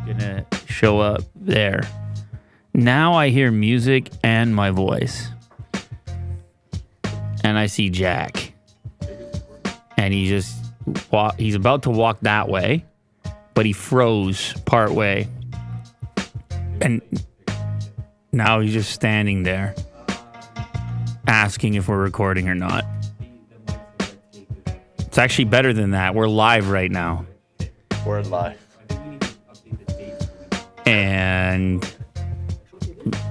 gonna show up there. Now I hear music and my voice. And I see Jack. And he's about to walk that way, but he froze part way. And now he's just standing there asking if we're recording or not. It's actually better than that. We're live right now. We're live. And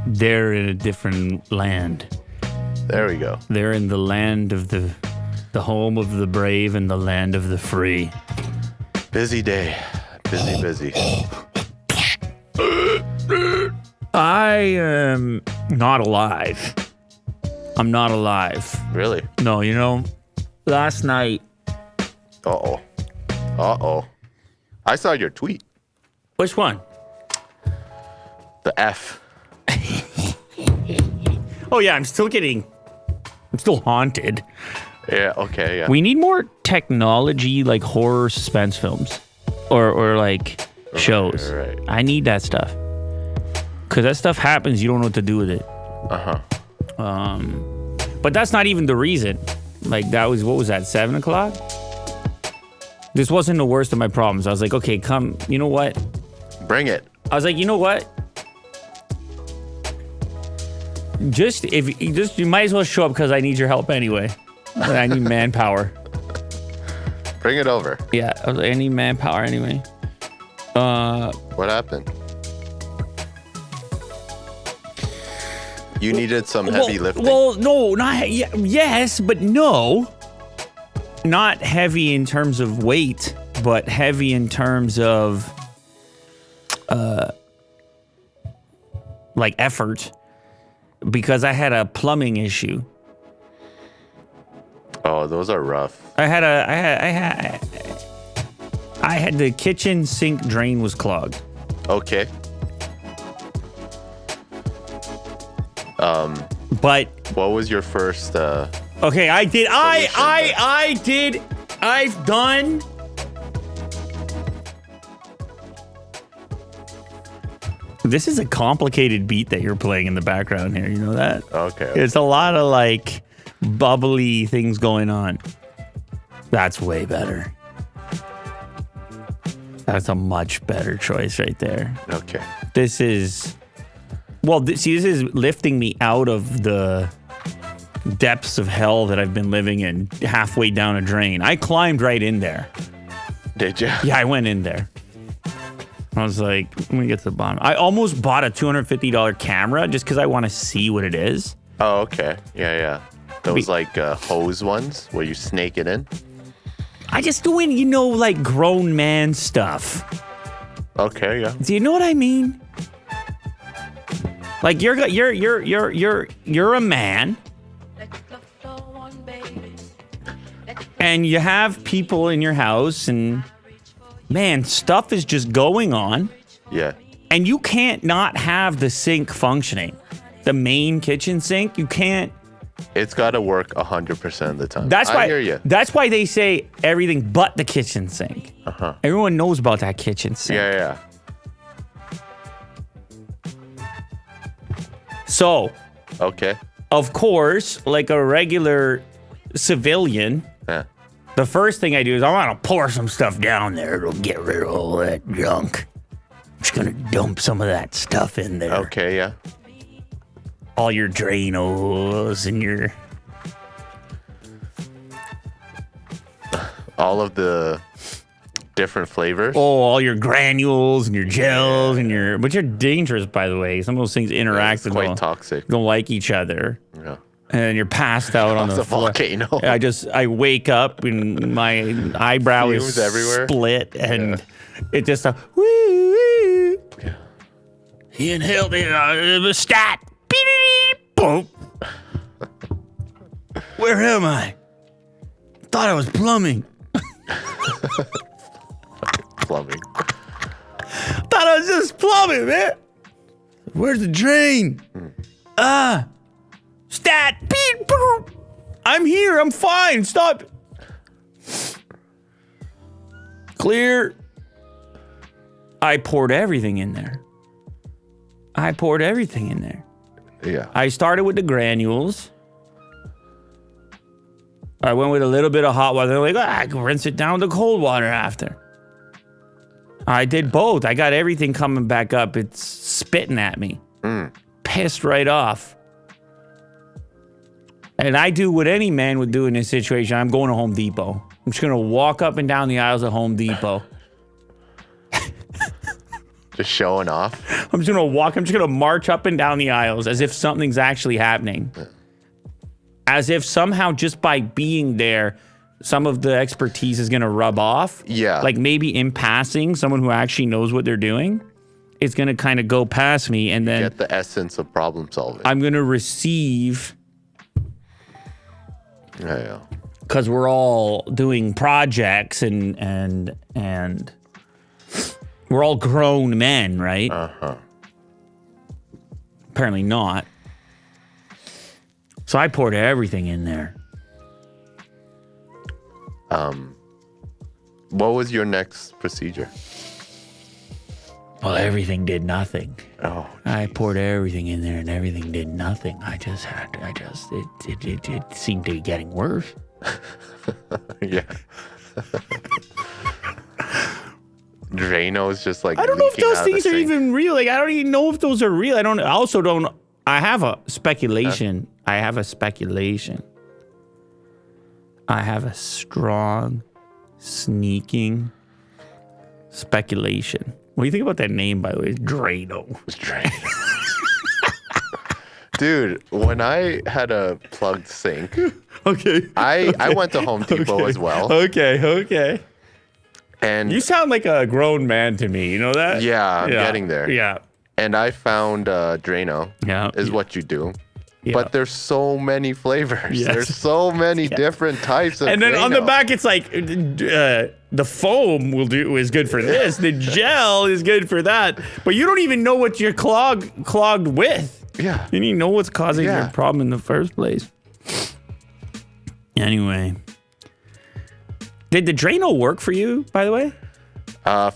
they're in a different land. There we go. They're in the land of the home of the brave and the land of the free. Busy day. Busy. I am not alive. I'm not alive. Really? No, last night. Uh-oh. I saw your tweet. Which one? The F. Oh, yeah, I'm still haunted. Yeah, okay, yeah. We need more technology, like horror suspense films or like shows. Right. I need that stuff. Because that stuff happens, you don't know what to do with it. Uh-huh. But that's not even the reason. Like, what was that, 7 o'clock? This wasn't the worst of my problems. I was like, okay, come, you know what? Bring it. I was like, you know what? You might as well show up because I need your help anyway. I need manpower. Bring it over. Yeah, I was like, I need manpower anyway. What happened? You needed some heavy lifting? Well, no, yes, but no. Not heavy in terms of weight, but heavy in terms of like effort. Because I had a plumbing issue. Oh, those are rough. I had the kitchen sink drain was clogged. Okay. But what was your first okay, I've done This is a complicated beat that you're playing in the background here, you know that? Okay. It's a lot of like bubbly things going on. That's way better. That's a much better choice right there. Okay. This is this is lifting me out of the depths of hell that I've been living in, halfway down a drain. I climbed right in there. Did you? Yeah, I went in there. I was like, let me get to the bottom. I almost bought a $250 camera just because I want to see what it is. Oh, okay. Yeah. Those like hose ones where you snake it in? I just doing, like grown man stuff. Okay, yeah. Do you know what I mean? Like you're a man, and you have people in your house, and man, stuff is just going on. Yeah. And you can't not have the sink functioning, the main kitchen sink. You can't. It's got to work 100% of the time. I hear you. That's why they say everything but the kitchen sink. Uh-huh. Everyone knows about that kitchen sink. Yeah. So, okay. Of course, like a regular civilian, Yeah. the first thing I do is I want to pour some stuff down there. It'll get rid of all that junk. I'm just going to dump some of that stuff in there. Okay, yeah. All your Drainos and your... all of the different flavors. Oh, all your granules and your gels and your... Which are dangerous, by the way. Some of those things interact with... quite toxic. Don't like each other. Yeah. And you're passed out on the floor. Volcano. I wake up and my eyebrow Fumes is everywhere. Split and it just woo, woo. Yeah. He inhaled the stat. Beep, boom. Where am I? Thought I was plumbing. Plumbing. Thought I was just plumbing, man. Where's the drain? Stat. Beep, boop. I'm here. I'm fine. Stop. Clear. I poured everything in there. Yeah. I started with the granules. I went with a little bit of hot water. They're like, I can rinse it down to cold water after. I did both. I got everything coming back up. It's spitting at me. Pissed right off. And I do what any man would do in this situation. I'm going to Home Depot. I'm just going to walk up and down the aisles of Home Depot. Just showing off. I'm just going to march up and down the aisles as if something's actually happening. As if somehow just by being there, some of the expertise is going to rub off. Yeah. Like maybe in passing, someone who actually knows what they're doing is going to kind of go past me and then get the essence of problem solving. I'm going to receive. Yeah. Because we're all doing projects and we're all grown men, right? Apparently not. So I poured everything in there. What was your next procedure? Well, everything did nothing. Oh, I poured everything in there and everything did nothing. It seemed to be getting worse. yeah. Drano's just like I don't know if leaking those out of the things are sink. even real. Like, I don't even know if those are real. I have a speculation. I have a strong, sneaking speculation. What do you think about that name, by the way? Drano. Dude, when I had a plugged sink, Okay. I went to Home Depot as well. Okay. And You sound like a grown man to me. You know that? yeah, I'm getting there. Yeah. And I found Drano is what you do. Yeah. But there's so many flavors. Yes. There's so many different types of And then on the Drano. back, it's like the foam is good for this. The gel is good for that. But you don't even know what you're clogged with. Yeah. You don't even know what's causing Yeah. your problem in the first place. Anyway. Did the Drano work for you, by the way?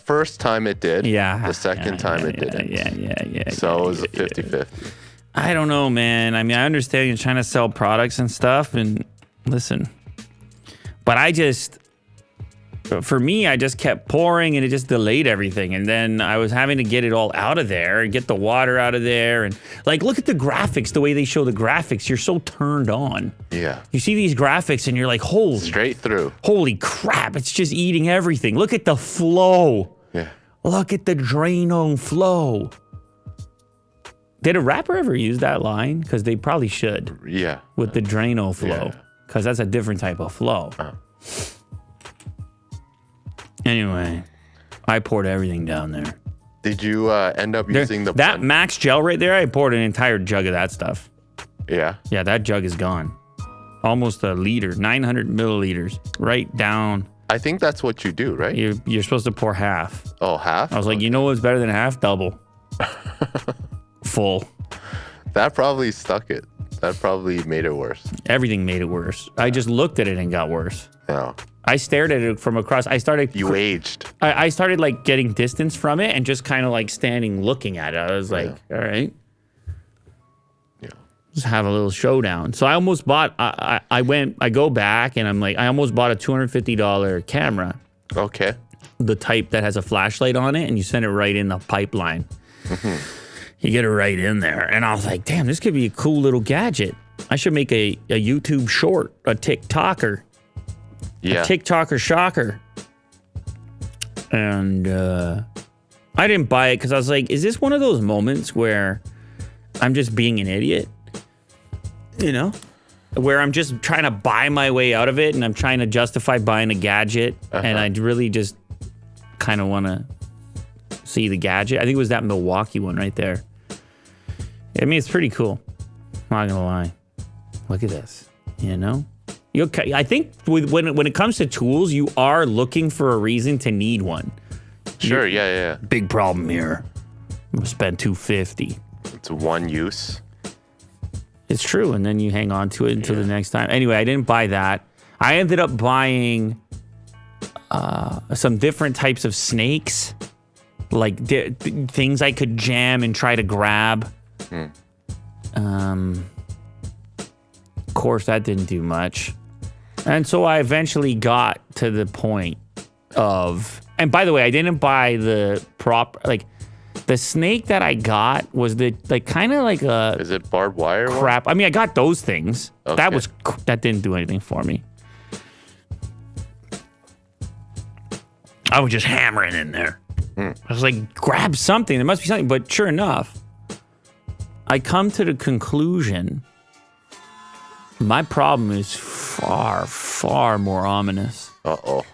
First time it did. Yeah. The second time it didn't. Yeah. So it was a 50-50. I don't know, man. I mean, I understand you're trying to sell products and stuff, and listen. But for me, I just kept pouring, and it just delayed everything. And then I was having to get it all out of there and get the water out of there. And like, look at the graphics, the way they show the graphics. You're so turned on. Yeah. You see these graphics, and you're like, Straight through. holy crap, it's just eating everything. Look at the flow. Yeah. Look at the Drano flow. Did a rapper ever use that line? Because they probably should. Yeah. With the Drano flow. Yeah. Because that's a different type of flow. Anyway, I poured everything down there. Did you end up using the that Max gel right there? I poured an entire jug of that stuff. Yeah. Yeah, that jug is gone. Almost a liter, 900 milliliters, right down. I think that's what you do, right? You're supposed to pour half. Oh, half? I was like, you know what's better than half? Double. Full. That probably stuck it. That probably made it worse. Everything made it worse. I just looked at it and got worse. No. I stared at it from across. You aged. I started like getting distance from it and just kind of like standing looking at it. I was like, all right. Yeah. Just have a little showdown. So I almost bought, I go back and I'm like, I almost bought a $250 camera. Okay. The type that has a flashlight on it and you send it right in the pipeline. You get it right in there. And I was like, damn, this could be a cool little gadget. I should make a YouTube short, a TikToker. Yeah. A TikToker shocker. And I didn't buy it because I was like, is this one of those moments where I'm just being an idiot? You know? Where I'm just trying to buy my way out of it and I'm trying to justify buying a gadget. And I really just kind of want to see the gadget. I think it was that Milwaukee one right there. I mean, it's pretty cool. I'm not going to lie. Look at this. You know? I think when it comes to tools, you are looking for a reason to need one. Sure, yeah. Big problem here. I'm going to spend $250. It's one use. It's true, and then you hang on to it until the next time. Anyway, I didn't buy that. I ended up buying some different types of snakes. like things I could jam and try to grab. Of course, that didn't do much. And so I eventually got to the point of, and by the way, I didn't buy the the snake that I got was kind of like a. Is it barbed wire? Crap. I mean, I got those things. Okay. That didn't do anything for me. I was just hammering in there. I was like, grab something. There must be something. But sure enough, I come to the conclusion my problem is far, far more ominous. Uh-oh.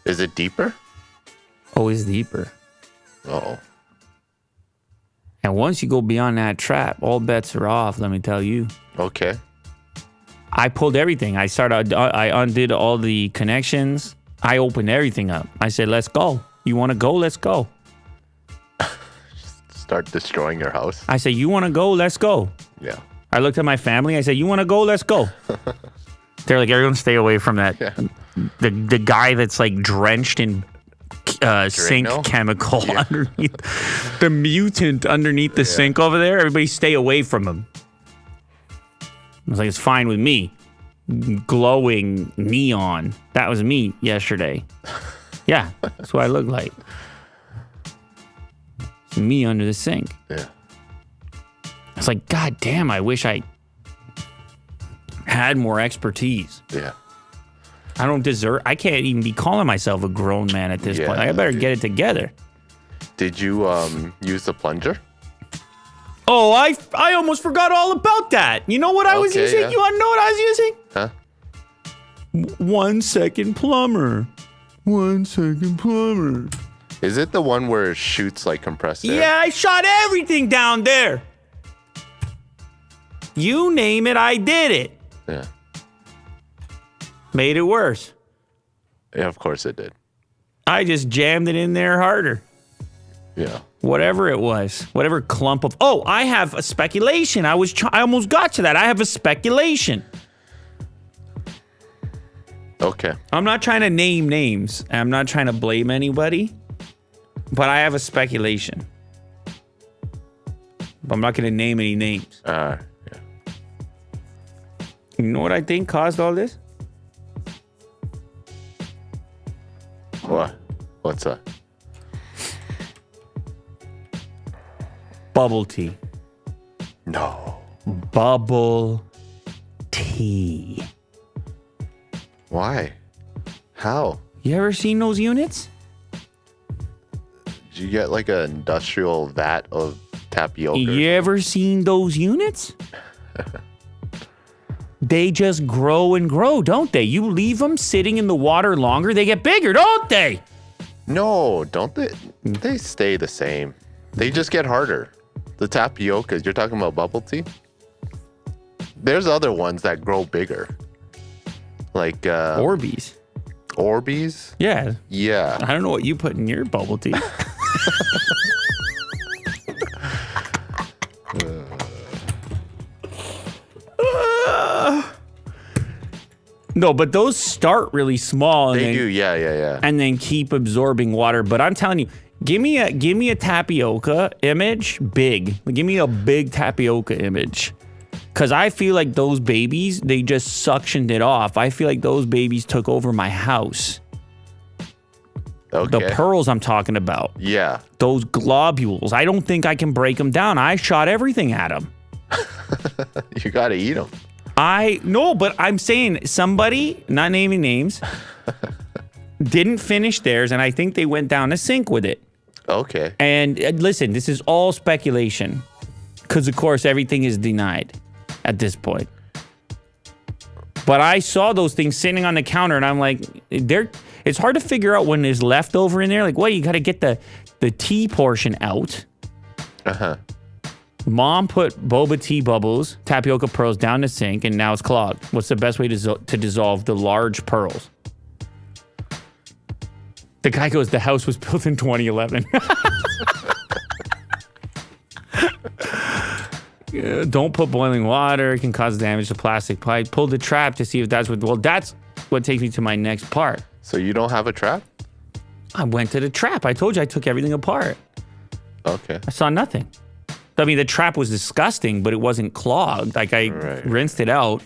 Is it deeper? Oh, it's deeper. Uh-oh. And once you go beyond that trap, all bets are off, let me tell you. Okay. I pulled everything. I undid all the connections. I opened everything up. I said, let's go. You want to go? Let's go. Start destroying your house. I said, you want to go? Let's go. Yeah. I looked at my family. I said, you want to go? Let's go. They're like, everyone stay away from that. Yeah. The guy that's like drenched in sink chemical underneath. The mutant underneath the sink over there. Everybody stay away from him. I was like, it's fine with me. Glowing neon. That was me yesterday. Yeah, that's what I look like. It's me under the sink. Yeah. It's like, God damn, I wish I had more expertise. Yeah. I can't even be calling myself a grown man at this point. I better get it together. Did you use the plunger? Oh, I almost forgot all about that. You know what I was using? Yeah. You want to know what I was using? Huh? 1 second plumber. 1 second plumber. Is it the one where it shoots like compressed air? Yeah, I shot everything down there. You name it, I did it. Yeah. Made it worse. Yeah, of course it did. I just jammed it in there harder. Yeah. Whatever it was. Whatever clump of... Oh, I have a speculation. I almost got to that. I have a speculation. Okay. I'm not trying to name names. I'm not trying to blame anybody. But I have a speculation. But I'm not going to name any names. Yeah. You know what I think caused all this? What? What's that? Bubble tea. No. Bubble tea. Why? How? You ever seen those units? Did you get like an industrial vat of tapioca? You ever seen those units? They just grow and grow, don't they? You leave them sitting in the water longer, they get bigger, don't they? No, don't they? They stay the same. They just get harder. The tapiocas, you're talking about bubble tea? There's other ones that grow bigger. Like Orbeez. Orbeez? Yeah. Yeah. I don't know what you put in your bubble tea. No, but those start really small. They do, yeah. And then keep absorbing water. But I'm telling you, give me a tapioca image, big. Give me a big tapioca image. Because I feel like those babies, they just suctioned it off. I feel like those babies took over my house. Okay. The pearls I'm talking about. Yeah. Those globules. I don't think I can break them down. I shot everything at them. You got to eat them. No, but I'm saying somebody, not naming names, didn't finish theirs, and I think they went down the sink with it. Okay. And listen, this is all speculation, because of course everything is denied at this point. But I saw those things sitting on the counter, and I'm like, it's hard to figure out when there's leftover in there. Like, what? You got to get the tea portion out. Uh-huh. Mom put boba tea bubbles, tapioca pearls down the sink, and now it's clogged. What's the best way to dissolve the large pearls? The guy goes, the house was built in 2011. Yeah, don't put boiling water. It can cause damage to plastic pipe. Pull the trap to see if that's what... Well, that's what takes me to my next part. So you don't have a trap? I went to the trap. I told you I took everything apart. Okay. I saw nothing. I mean, the trap was disgusting, but it wasn't clogged. Like, I rinsed it out.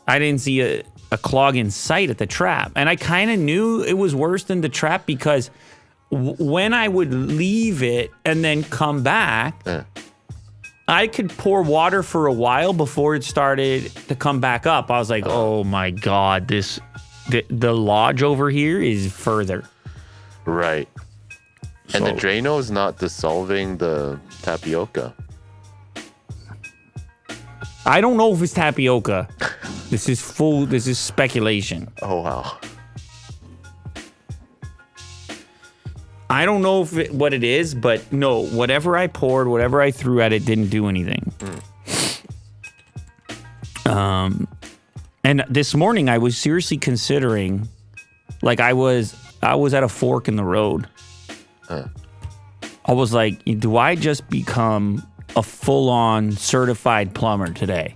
I didn't see a clog in sight at the trap. And I kind of knew it was worse than the trap because when I would leave it and then come back, I could pour water for a while before it started to come back up. I was like, oh my God, the lodge over here is further. Right. And the Drano is not dissolving the tapioca. I don't know if it's tapioca. This is speculation. Oh, wow. I don't know what it is, but no, whatever I poured, whatever I threw at it didn't do anything. And this morning I was seriously considering, like I was at a fork in the road. I was like, do I just become a full-on certified plumber today?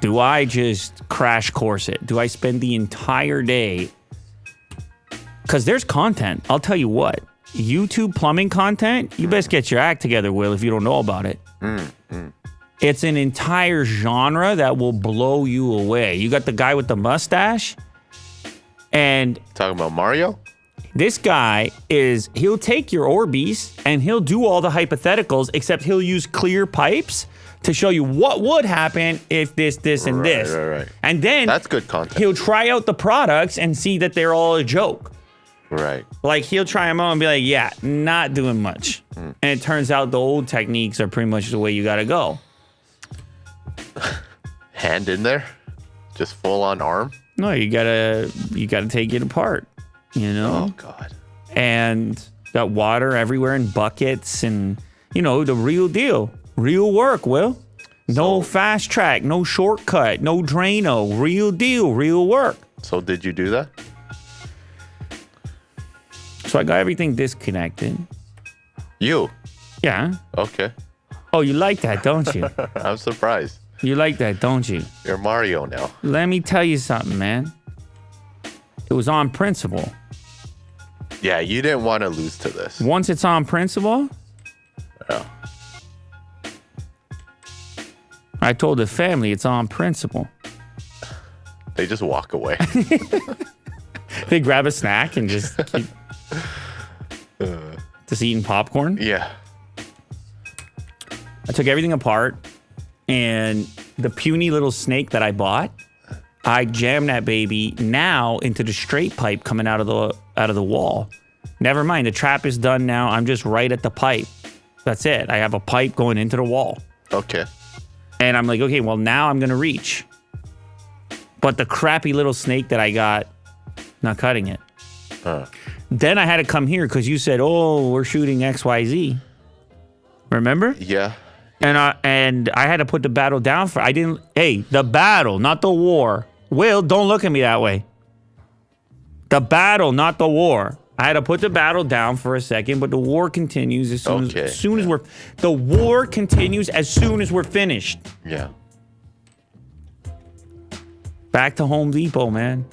Do I just crash course it? Do I spend the entire day? Because there's content. I'll tell you what. YouTube plumbing content, you best get your act together, Will, if you don't know about it. It's an entire genre that will blow you away. You got the guy with the mustache. And talking about Mario? This guy he'll take your Orbeez and he'll do all the hypotheticals, except he'll use clear pipes to show you what would happen if this, and this. Right. And then that's good content. He'll try out the products and see that they're all a joke. Right. Like he'll try them out and be like, yeah, not doing much. And it turns out the old techniques are pretty much the way you got to go. Hand in there? Just full on arm? No, you gotta take it apart, you know? Oh, God. And got water everywhere in buckets and, the real deal. Real work, Will. No fast track, no shortcut, no Drano. Real deal, real work. So did you do that? So I got everything disconnected. You? Yeah. Okay. Oh, you like that, don't you? I'm surprised. You like that, don't you? You're Mario now. Let me tell you something, man. It was on principle. Yeah, you didn't want to lose to this. Once it's on principle, yeah. I told the family it's on principle. They just walk away. They grab a snack and just keep just eating popcorn. Yeah. I took everything apart, and the puny little snake that I bought, I jammed that baby now into the straight pipe coming out of the wall. Never mind, the trap is done now. I'm just right at the pipe. That's it. I have a pipe going into the wall. Okay. And I'm like, okay, well, now I'm going to reach. But the crappy little snake that I got, not cutting it. Then I had to come here because you said, oh, we're shooting XYZ. Remember? Yeah. And I had to put the battle down the battle, not the war. Will, don't look at me that way. The battle, not the war. I had to put the battle down for a second, but the war continues as soon as we're finished. Yeah. Back to Home Depot, man.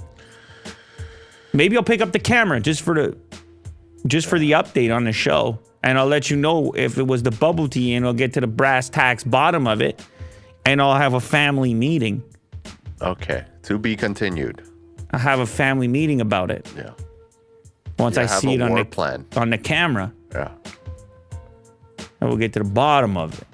Maybe I'll pick up the camera just for the update on the show, and I'll let you know if it was the bubble tea, and I'll get to the brass tacks bottom of it, and I'll have a family meeting. Okay. To be continued. I'll have a family meeting about it. Yeah. Once I see it on the camera. Yeah. And we'll get to the bottom of it.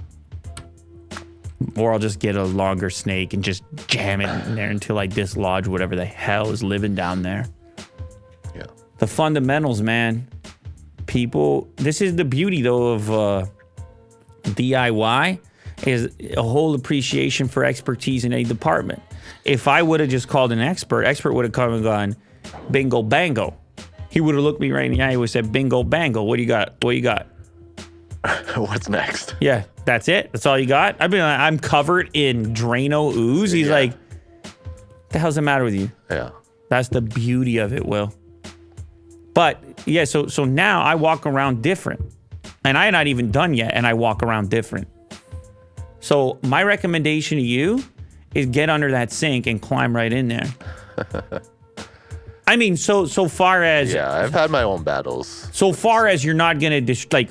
Or I'll just get a longer snake and just jam it in there until I dislodge whatever the hell is living down there. Yeah. The fundamentals, man. People, this is the beauty, though, of DIY, is a whole appreciation for expertise in a department. If I would have just called an expert would have come and gone, bingo, bango. He would have looked me right in the eye and would have said, bingo, bango. What do you got? What you got? What's next? Yeah, that's it. That's all you got? I'm covered in Drano ooze. He's like, what the hell's the matter with you? Yeah. That's the beauty of it, Will. But yeah, so now I walk around different. And I am not even done yet, and I walk around different. So my recommendation to you is get under that sink and climb right in there. I mean, so far as Yeah, I've had my own battles. so far as you're not gonna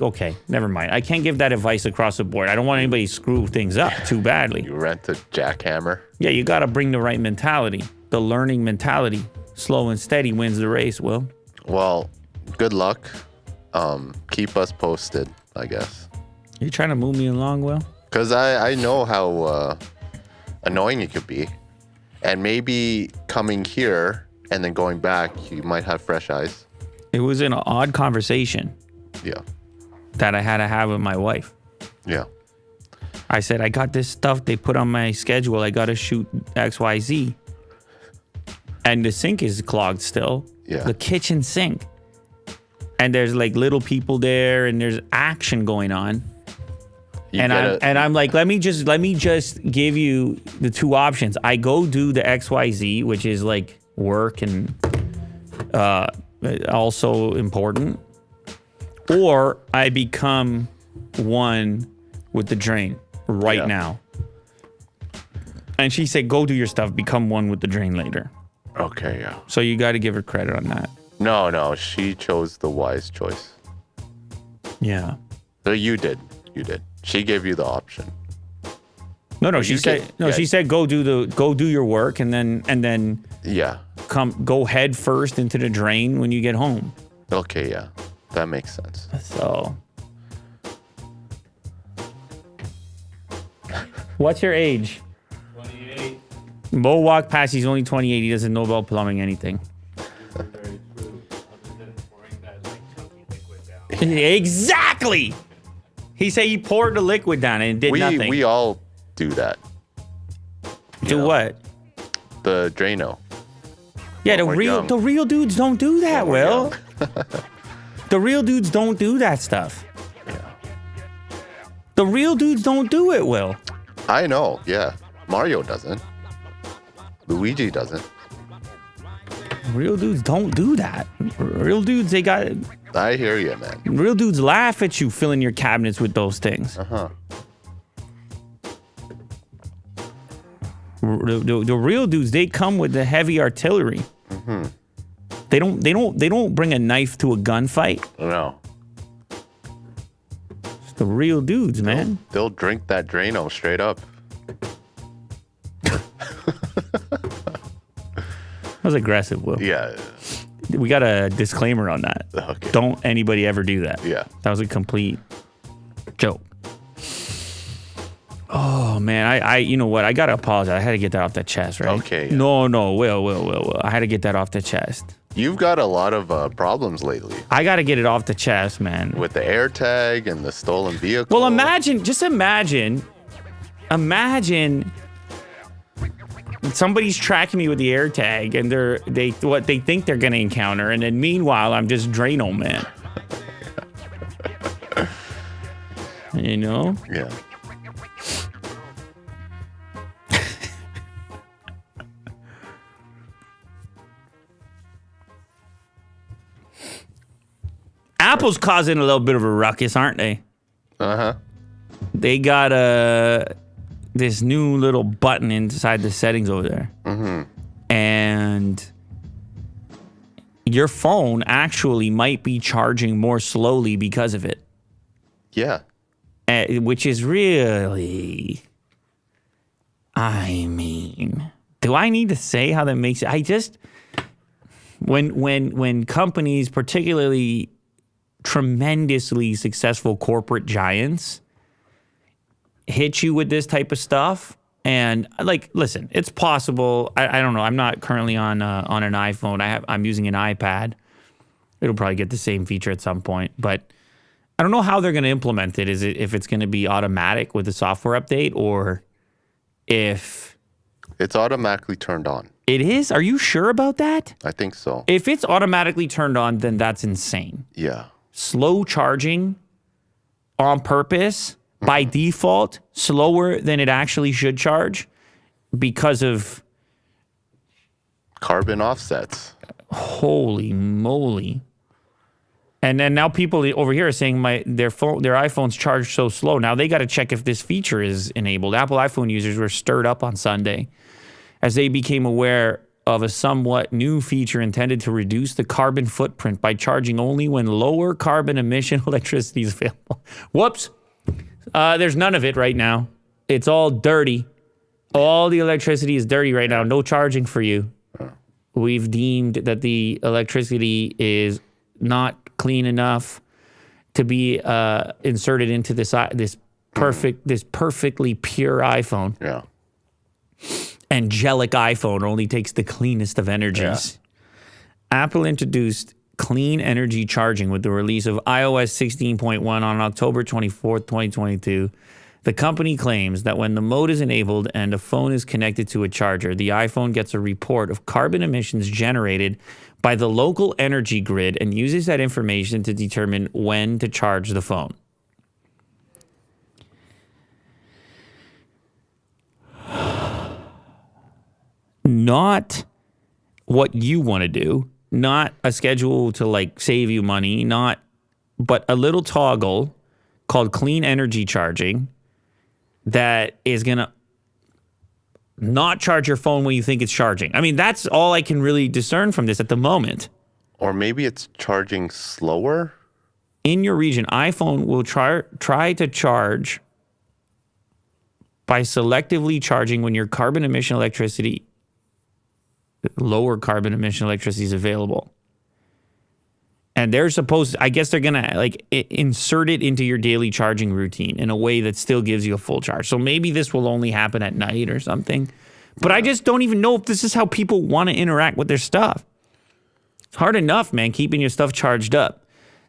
okay, never mind. I can't give that advice across the board. I don't want anybody to screw things up too badly. You rent a jackhammer. Yeah, you got to bring the right mentality, the learning mentality. Slow and steady wins the race. Will. Well, good luck. Keep us posted, I guess. You trying to move me along, Will? Because I know how annoying it could be, and maybe coming here and then going back, you might have fresh eyes. It was an odd conversation. Yeah. That I had to have with my wife. Yeah. I said, I got this stuff they put on my schedule. I got to shoot XYZ. And the sink is clogged still. Yeah. The kitchen sink. And there's like little people there and there's action going on. And I'm like, let me just give you the two options. I go do the XYZ, which is like work and also important, or I become one with the drain right now. And she said, go do your stuff, become one with the drain later. Okay, yeah. So you got to give her credit on that. No, she chose the wise choice. Yeah. So you did. She gave you the option. No, she said she said go do your work and then yeah. Go head first into the drain when you get home. Okay, yeah. That makes sense. So what's your age? 28. Mo walked past, he's only 28, he doesn't know about plumbing anything. Very true. Other than pouring that chunky liquid down. Exactly. He said he poured the liquid down and it did nothing. We all do that. Do what? The Drano. Yeah, the real dudes don't do that, Will. The real dudes don't do that stuff. Yeah. The real dudes don't do it, Will. I know, yeah. Mario doesn't. Luigi doesn't. Real dudes don't do that. Real dudes, I hear you, man. real dudes laugh at you filling your cabinets with those things. Uh-huh. The real dudes, they come with the heavy artillery. Mm-hmm. They don't bring a knife to a gunfight. No. It's the real dudes, man. They'll drink that Drano straight up. That was aggressive, Will. Yeah. We got a disclaimer on that. Okay. Don't anybody ever do that. Yeah. That was a complete joke. Oh man, I you know what? I gotta apologize. I had to get that off the chest, right? Okay. Yeah. No, Will. I had to get that off the chest. You've got a lot of problems lately I gotta get it off the chest, man. with the AirTag and the stolen vehicle. Well, imagine somebody's tracking me with the AirTag and they think they're gonna encounter, and then meanwhile I'm just Drano man. You know? Yeah. Apple's causing a little bit of a ruckus, aren't they? Uh-huh. They got this new little button inside the settings over there. Mm-hmm. And your phone actually might be charging more slowly because of it. Yeah. Which is really, I mean, do I need to say how that makes it? I just, when companies, particularly tremendously successful corporate giants, hit you with this type of stuff, and like, listen, it's possible. I don't know. I'm not currently on an iPhone. I'm using an iPad. It'll probably get the same feature at some point, but I don't know how they're going to implement it. If it's going to be automatic with the software update, or if It's automatically turned on. it is. Are you sure about that? I think so. If it's automatically turned on, then that's insane. Yeah. Slow charging on purpose, by default, slower than it actually should charge because of, Carbon offsets. holy moly. And then now people over here are saying their iPhones charge so slow. Now they got to check if this feature is enabled. Apple iPhone users were stirred up on Sunday as they became aware of a somewhat new feature intended to reduce the carbon footprint by charging only when lower carbon emission electricity is available. Whoops. There's none of it right now. It's all dirty. All the electricity is dirty right now. No charging for you. We've deemed that the electricity is not clean enough to be inserted into this perfectly pure iPhone. Yeah. Angelic iPhone only takes the cleanest of energies. Yeah. Apple introduced clean energy charging with the release of iOS 16.1 on October 24th, 2022. The company claims that when the mode is enabled and a phone is connected to a charger, the iPhone gets a report of carbon emissions generated by the local energy grid and uses that information to determine when to charge the phone. Not what you want to do, not a schedule to like save you money, but a little toggle called clean energy charging that is going to not charge your phone when you think it's charging. I mean, that's all I can really discern from this at the moment. Or maybe it's charging slower. In your region, iPhone will try to charge by selectively charging when your lower carbon emission electricity is available. And they're supposed, I guess they're going to like insert it into your daily charging routine in a way that still gives you a full charge. So maybe this will only happen at night or something. But I just don't even know if this is how people want to interact with their stuff. It's hard enough, man, keeping your stuff charged up.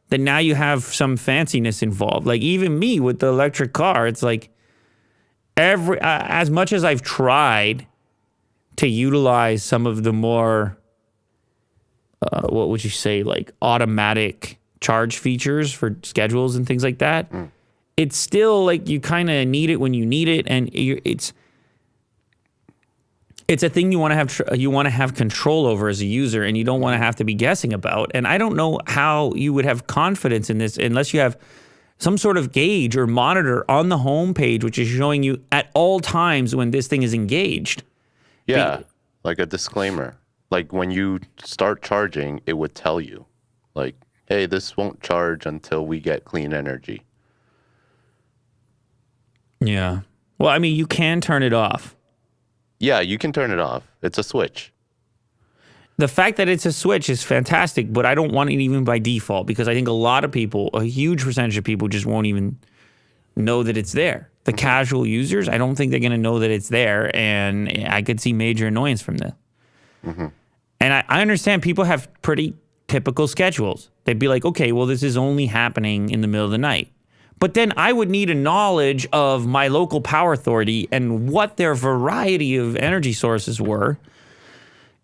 Then now you have some fanciness involved. Like even me with the electric car, it's like as much as I've tried to utilize some of the more what would you say, like automatic charge features for schedules and things like that. It's still like you kind of need it when you need it, and it's a thing you want to have control over as a user, and you don't want to have to be guessing about. And I don't know how you would have confidence in this unless you have some sort of gauge or monitor on the home page, which is showing you at all times when this thing is engaged. Yeah, like a disclaimer. Like when you start charging, it would tell you, like, hey, this won't charge until we get clean energy. Yeah. Well, I mean, you can turn it off. Yeah, you can turn it off. It's a switch. The fact that it's a switch is fantastic, but I don't want it even by default because I think a lot of people, a huge percentage of people just won't even know that it's there. The casual users, I don't think they're going to know that it's there, and I could see major annoyance from this. And I understand people have pretty typical schedules. They'd be like, okay, well, this is only happening in the middle of the night. But then I would need a knowledge of my local power authority and what their variety of energy sources were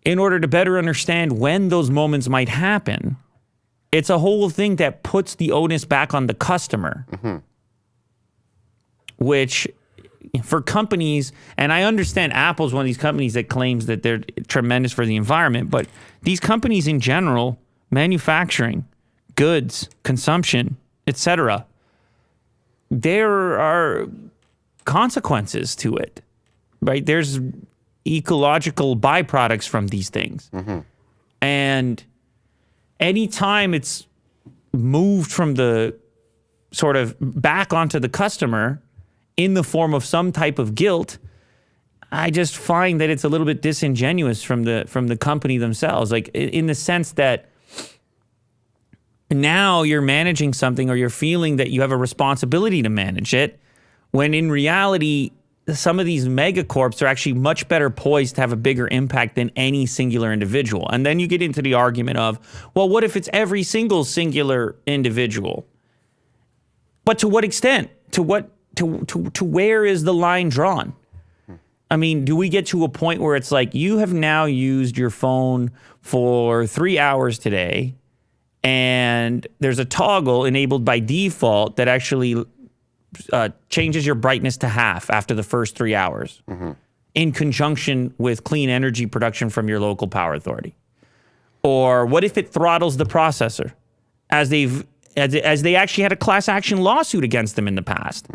in order to better understand when those moments might happen. It's a whole thing that puts the onus back on the customer, which for companies, and I understand Apple's one of these companies that claims that they're tremendous for the environment, but these companies in general, manufacturing, goods, consumption, etc., there are consequences to it, right? There's ecological byproducts from these things. And anytime it's moved from the sort of back onto the customer in the form of some type of guilt, I just find that it's a little bit disingenuous from the company themselves. Like in the sense that now you're managing something or you're feeling that you have a responsibility to manage it, when in reality, some of these megacorps are actually much better poised to have a bigger impact than any singular individual. And then you get into the argument of, well, what if it's every singular individual? But to what extent? To where is the line drawn? I mean, do we get to a point where it's like you have now used your phone for 3 hours today, and there's a toggle enabled by default that actually changes your brightness to half after the first 3 hours in conjunction with clean energy production from your local power authority? Or what if it throttles the processor as they actually had a class action lawsuit against them in the past?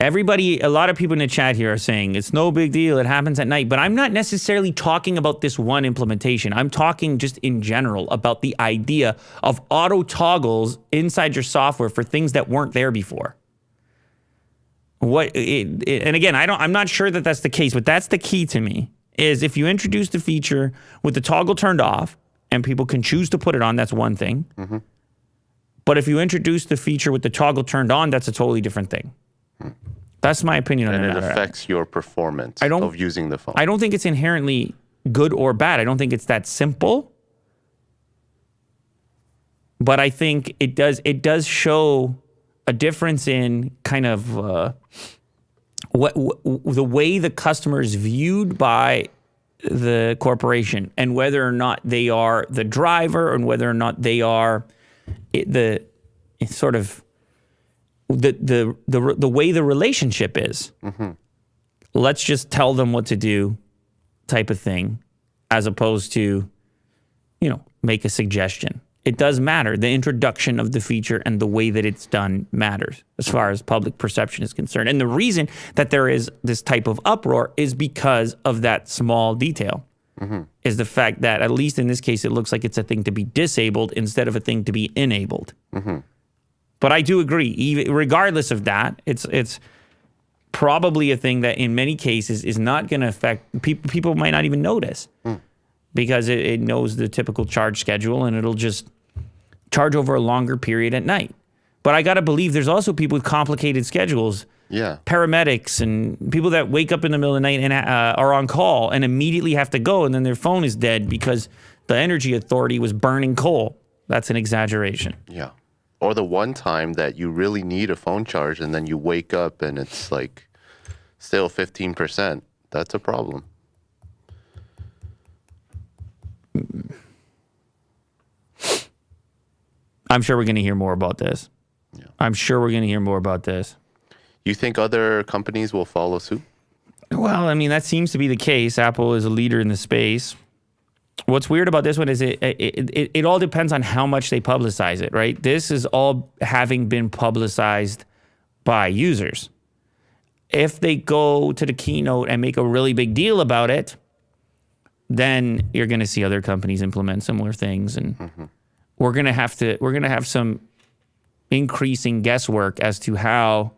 Everybody, a lot of people in the chat here are saying it's no big deal. It happens at night. But I'm not necessarily talking about this one implementation. I'm talking just in general about the idea of auto toggles inside your software for things that weren't there before. And again, I'm not sure that that's the case, but that's the key to me. Is if you introduce the feature with the toggle turned off and people can choose to put it on, that's one thing. Mm-hmm. But if you introduce the feature with the toggle turned on, that's a totally different thing. That's my opinion on it. And it affects your performance of using the phone. I don't think it's inherently good or bad. I don't think it's that simple. But I think it does show a difference in kind of the way the customer is viewed by the corporation, and whether or not they are the driver, and whether or not they are the way the relationship is. Mm-hmm. Let's just tell them what to do, type of thing, as opposed to, make a suggestion. It does matter. The introduction of the feature and the way that it's done matters as far as public perception is concerned. And the reason that there is this type of uproar is because of that small detail. Mm-hmm. Is the fact that, at least in this case, it looks like it's a thing to be disabled instead of a thing to be enabled. Mm-hmm. But I do agree, even regardless of that, it's probably a thing that in many cases is not going to affect people. People might not even notice. Because it knows the typical charge schedule, and it'll just charge over a longer period at night. But I got to believe there's also people with complicated schedules. Yeah. Paramedics and people that wake up in the middle of the night and are on call and immediately have to go, and then their phone is dead because the energy authority was burning coal. That's an exaggeration. Yeah. Or the one time that you really need a phone charge and then you wake up and it's like still 15%. That's a problem. I'm sure we're going to hear more about this. Yeah. I'm sure we're going to hear more about this. You think other companies will follow suit? Well, I mean, that seems to be the case. Apple is a leader in the space. What's weird about this one is it all depends on how much they publicize it, right? This is all having been publicized by users. If they go to the keynote and make a really big deal about it, then you're going to see other companies implement similar things, and we're going to have some increasing guesswork as to how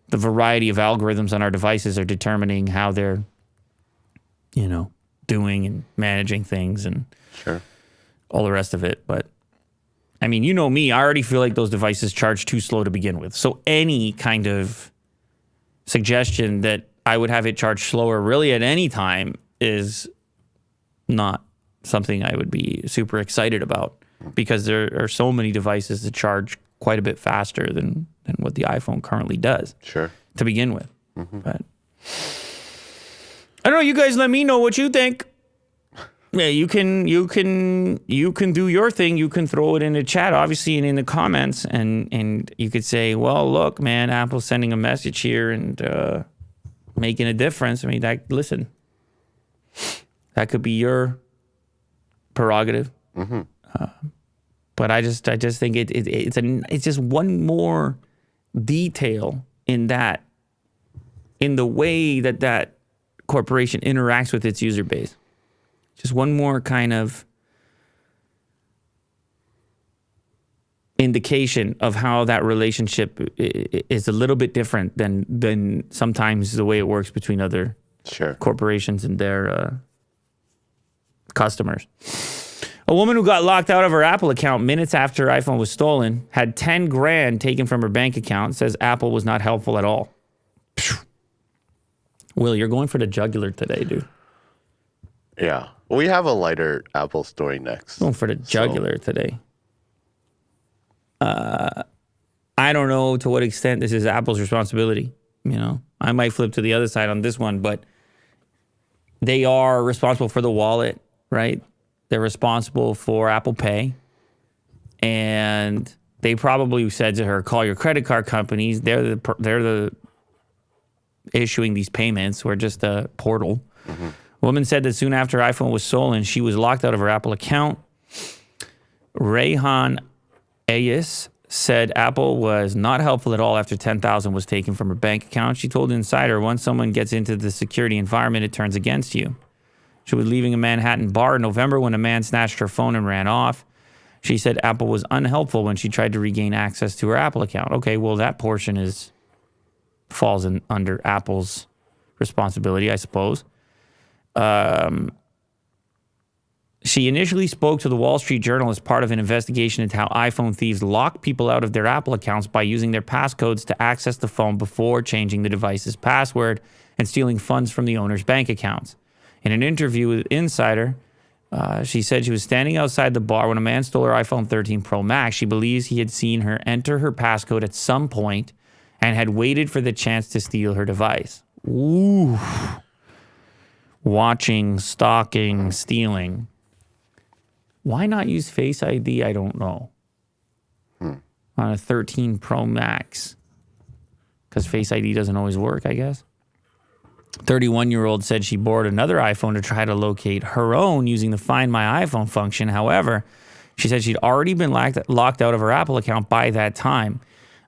the variety of algorithms on our devices are determining how they're, doing and managing things and all the rest of it. But I mean, me, I already feel like those devices charge too slow to begin with. So any kind of suggestion that I would have it charge slower really at any time is not something I would be super excited about, because there are so many devices that charge quite a bit faster than what the iPhone currently does. Sure. To begin with. Mm-hmm. But I don't know, you guys let me know what you think. Yeah, you can do your thing. You can throw it in the chat, obviously, and in the comments, and you could say, well, look, man, Apple's sending a message here and making a difference. I mean, listen, that could be your prerogative. Mm-hmm. But I just think it's just one more detail in the way that corporation interacts with its user base. Just one more kind of indication of how that relationship is a little bit different than sometimes the way it works between other corporations and their customers. A woman who got locked out of her Apple account minutes after her iPhone was stolen had 10 grand taken from her bank account, says Apple was not helpful at all. Will, you're going for the jugular today, dude. Yeah. We have a lighter Apple story next. Going for the jugular today. I don't know to what extent this is Apple's responsibility. I might flip to the other side on this one, but they are responsible for the wallet, right? They're responsible for Apple Pay. And they probably said to her, call your credit card companies. They're the issuing these payments. We're just a portal. Mm-hmm. Woman said that soon after her iPhone was stolen, she was locked out of her Apple account. Rayhan Ayes said Apple was not helpful at all after $10,000 was taken from her bank account. She told Insider, once someone gets into the security environment, it turns against you. She was leaving a Manhattan bar in November when a man snatched her phone and ran off. She said Apple was unhelpful when she tried to regain access to her Apple account. Okay, well, that portion falls under Apple's responsibility, I suppose. She initially spoke to the Wall Street Journal as part of an investigation into how iPhone thieves lock people out of their Apple accounts by using their passcodes to access the phone before changing the device's password and stealing funds from the owner's bank accounts. In an interview with Insider, she said she was standing outside the bar when a man stole her iPhone 13 Pro Max. She believes he had seen her enter her passcode at some point and had waited for the chance to steal her device. Ooh. Watching, stalking, stealing. Why not use Face ID? I don't know. On a 13 Pro Max. Because Face ID doesn't always work, I guess. 31-year-old said she borrowed another iPhone to try to locate her own using the Find My iPhone function. However, she said she'd already been locked out of her Apple account by that time.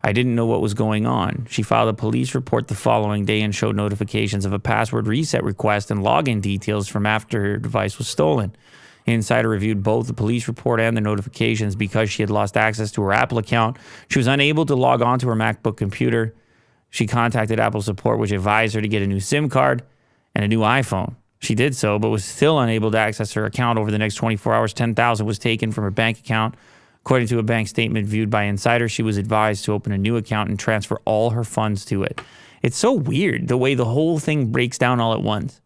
I didn't know what was going on. She filed a police report the following day and showed notifications of a password reset request and login details from after her device was stolen. Insider reviewed both the police report and the notifications because she had lost access to her Apple account. She was unable to log on to her MacBook computer. She contacted Apple support, which advised her to get a new SIM card and a new iPhone. She did so, but was still unable to access her account over the next 24 hours. $10,000 was taken from her bank account. According to a bank statement viewed by Insider, she was advised to open a new account and transfer all her funds to it. It's so weird the way the whole thing breaks down all at once.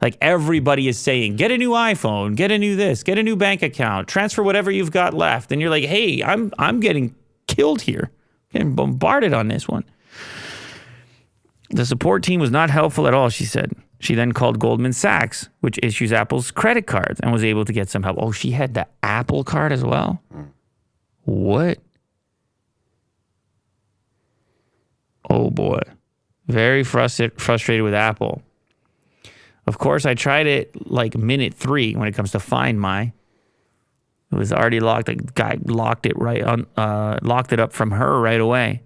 Like everybody is saying, get a new iPhone, get a new this, get a new bank account, transfer whatever you've got left. And you're like, hey, I'm getting killed here, getting bombarded on this one. The support team was not helpful at all, she said. She then called Goldman Sachs, which issues Apple's credit cards, and was able to get some help. Oh, she had the Apple card as well? What? Oh, boy. Very frustrated with Apple. Of course, I tried it like minute 3 when it comes to Find My. It was already locked. The guy locked it locked it up from her right away.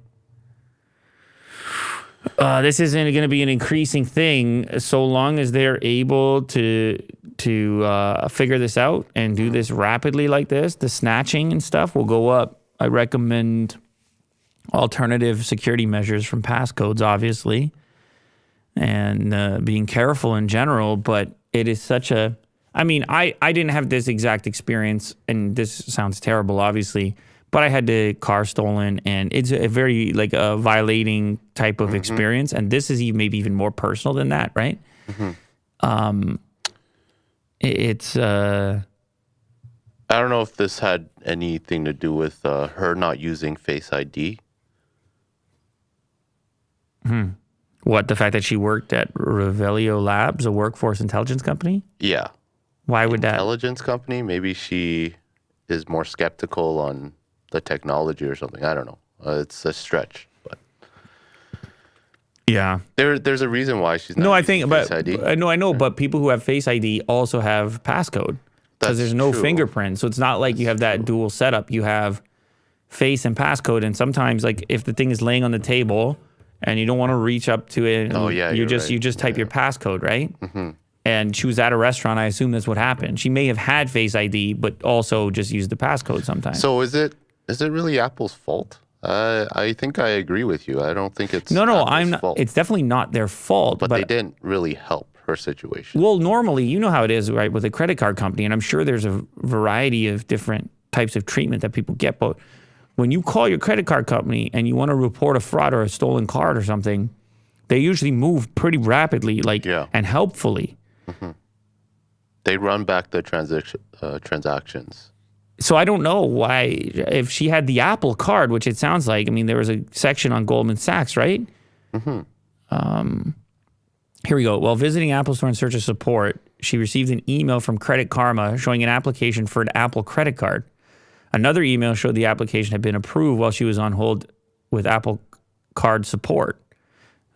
This isn't going to be an increasing thing so long as they're able to figure this out and do this rapidly like this. The snatching and stuff will go up. I recommend alternative security measures from passcodes, obviously, and being careful in general. But it is such a... I mean, I didn't have this exact experience, and this sounds terrible, obviously, but I had the car stolen, and it's a very, like, a violating type of experience, and this is maybe even more personal than that, right? It's... I don't know if this had anything to do with her not using Face ID. What, the fact that she worked at Revelio Labs, a workforce intelligence company? Yeah. Why would that? Intelligence company? Maybe she is more skeptical on the technology or something. I don't know. It's a stretch, but yeah, there's a reason why she's not. Using Face ID. I know, but people who have Face ID also have passcode because there's no fingerprint, so it's not like you have that dual setup. You have face and passcode, and sometimes, like, if the thing is laying on the table and you don't want to reach up to it, you just type your passcode, right? And she was at a restaurant. I assume that's what happened. She may have had Face ID, but also just used the passcode sometimes. So is it really Apple's fault? I think I agree with you. I don't think it's I'm not. Fault. It's definitely not their fault. But they didn't really help her situation. Well, normally, you know how it is, right, with a credit card company, and I'm sure there's a variety of different types of treatment that people get. But when you call your credit card company and you want to report a fraud or a stolen card or something, they usually move pretty rapidly, and helpfully. They run back the transactions. So I don't know why, if she had the Apple card, which it sounds like, I mean, there was a section on Goldman Sachs, right? Here we go. While visiting Apple Store in search of support, she received an email from Credit Karma showing an application for an Apple credit card. Another email showed the application had been approved while she was on hold with Apple card support.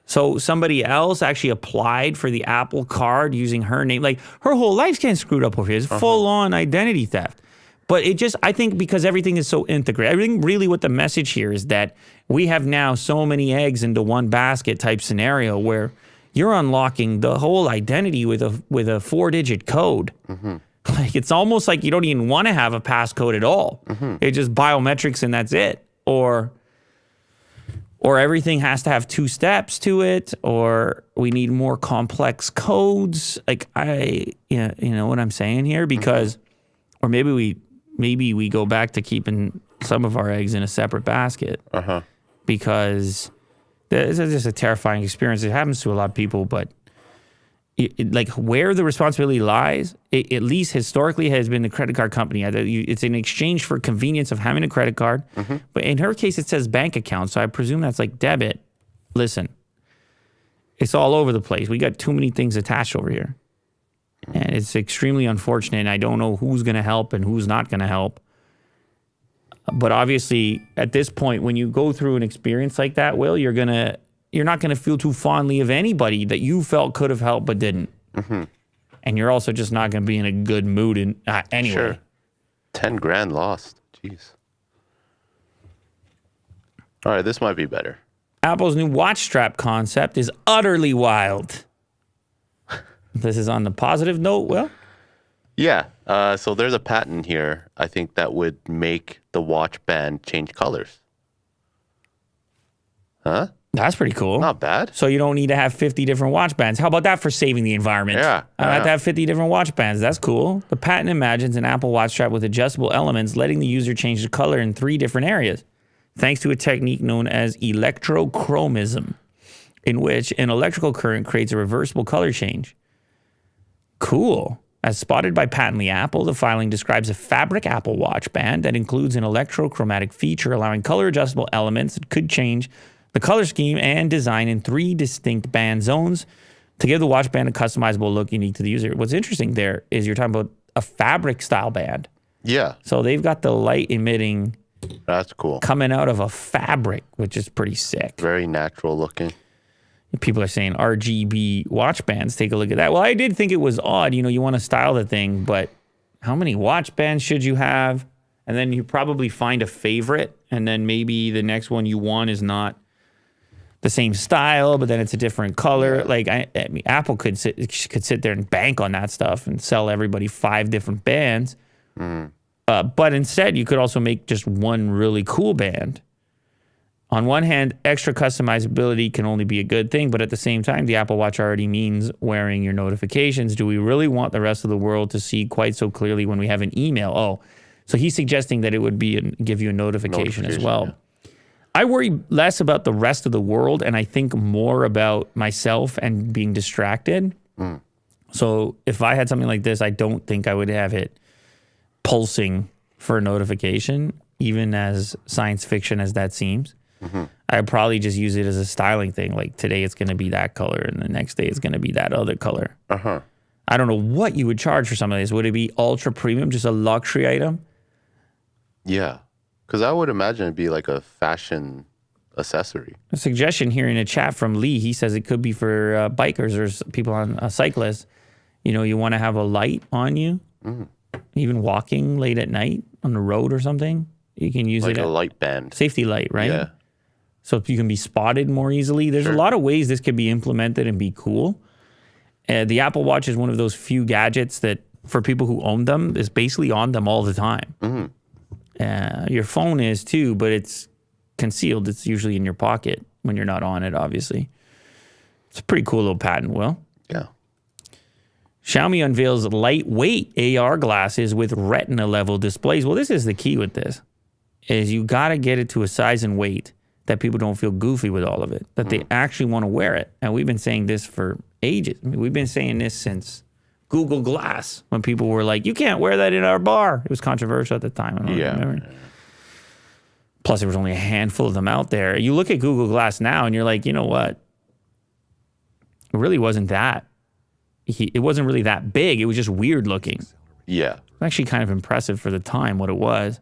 So somebody else actually applied for the Apple card using her name. Like, her whole life's getting screwed up over here. It's full-on identity theft. But I think because everything is so integrated, I think really what the message here is that we have now so many eggs into one basket type scenario where you're unlocking the whole identity with a 4-digit code. Like it's almost like you don't even want to have a passcode at all. It's just biometrics and that's it. Or everything has to have 2 steps to it, or we need more complex codes. Like you know what I'm saying here? Because, or maybe we go back to keeping some of our eggs in a separate basket. Because it's just a terrifying experience. It happens to a lot of people, but like where the responsibility lies, at least historically has been the credit card company. It's in exchange for convenience of having a credit card. But in her case, it says bank account. So I presume that's like debit. Listen, it's all over the place. We got too many things attached over here. And it's extremely unfortunate. And I don't know who's going to help and who's not going to help. But obviously, at this point, when you go through an experience like that, Will, you're not going to feel too fondly of anybody that you felt could have helped but didn't. And you're also just not going to be in a good mood anyway. Sure. 10 grand lost. Jeez. All right, this might be better. Apple's new watch strap concept is utterly wild. This is on the positive note, Will? Yeah. So there's a patent here, I think, that would make the watch band change colors. Huh? That's pretty cool. Not bad. So you don't need to have 50 different watch bands. How about that for saving the environment? Yeah. I don't have to have 50 different watch bands. That's cool. The patent imagines an Apple Watch strap with adjustable elements, letting the user change the color in 3 different areas, thanks to a technique known as electrochromism, in which an electrical current creates a reversible color change. Cool. As spotted by Patently Apple, the filing describes a fabric Apple Watch band that includes an electrochromatic feature allowing color adjustable elements that could change the color scheme and design in 3 distinct band zones to give the watch band a customizable look unique to the user. What's interesting there is you're talking about a fabric style band. Yeah. So they've got the light emitting. That's cool. Coming out of a fabric, which is pretty sick. Very natural looking. People are saying RGB watch bands. Take a look at that. Well, I did think it was odd. You know, you want to style the thing, but how many watch bands should you have? And then you probably find a favorite, and then maybe the next one you want is not the same style, but then it's a different color. Like I mean, Apple could sit there and bank on that stuff and sell everybody 5 different bands. But instead, you could also make just one really cool band. On one hand, extra customizability can only be a good thing, but at the same time, the Apple Watch already means wearing your notifications. Do we really want the rest of the world to see quite so clearly when we have an email? Oh, so he's suggesting that it would be give you a notification as well. Yeah. I worry less about the rest of the world, and I think more about myself and being distracted. So if I had something like this, I don't think I would have it pulsing for a notification, even as science fiction as that seems. I'd probably just use it as a styling thing. Like today it's going to be that color and the next day it's going to be that other color. I don't know what you would charge for some of these. Would it be ultra premium, just a luxury item? Yeah, because I would imagine it'd be like a fashion accessory. A suggestion here in a chat from Lee. He says it could be for bikers or people on cyclists. You know, you want to have a light on you, even walking late at night on the road or something. You can use like it a light band. Safety light, right? Yeah. So you can be spotted more easily. There's a lot of ways this could be implemented and be cool. The Apple Watch is one of those few gadgets that, for people who own them, is basically on them all the time. Your phone is too, but it's concealed. It's usually in your pocket when you're not on it, obviously. It's a pretty cool little patent, Will. Yeah. Xiaomi unveils lightweight AR glasses with retina level displays. Well, this is the key with this, is you got to get it to a size and weight that people don't feel goofy with all of it, that they actually want to wear it. And we've been saying this for ages. I mean, we've been saying this since Google Glass, when people were like, you can't wear that in our bar. It was controversial at the time. I don't remember. Plus, there was only a handful of them out there. You look at Google Glass now and you're like, you know what? It really wasn't that. It wasn't really that big. It was just weird looking. Yeah. Actually kind of impressive for the time, what it was.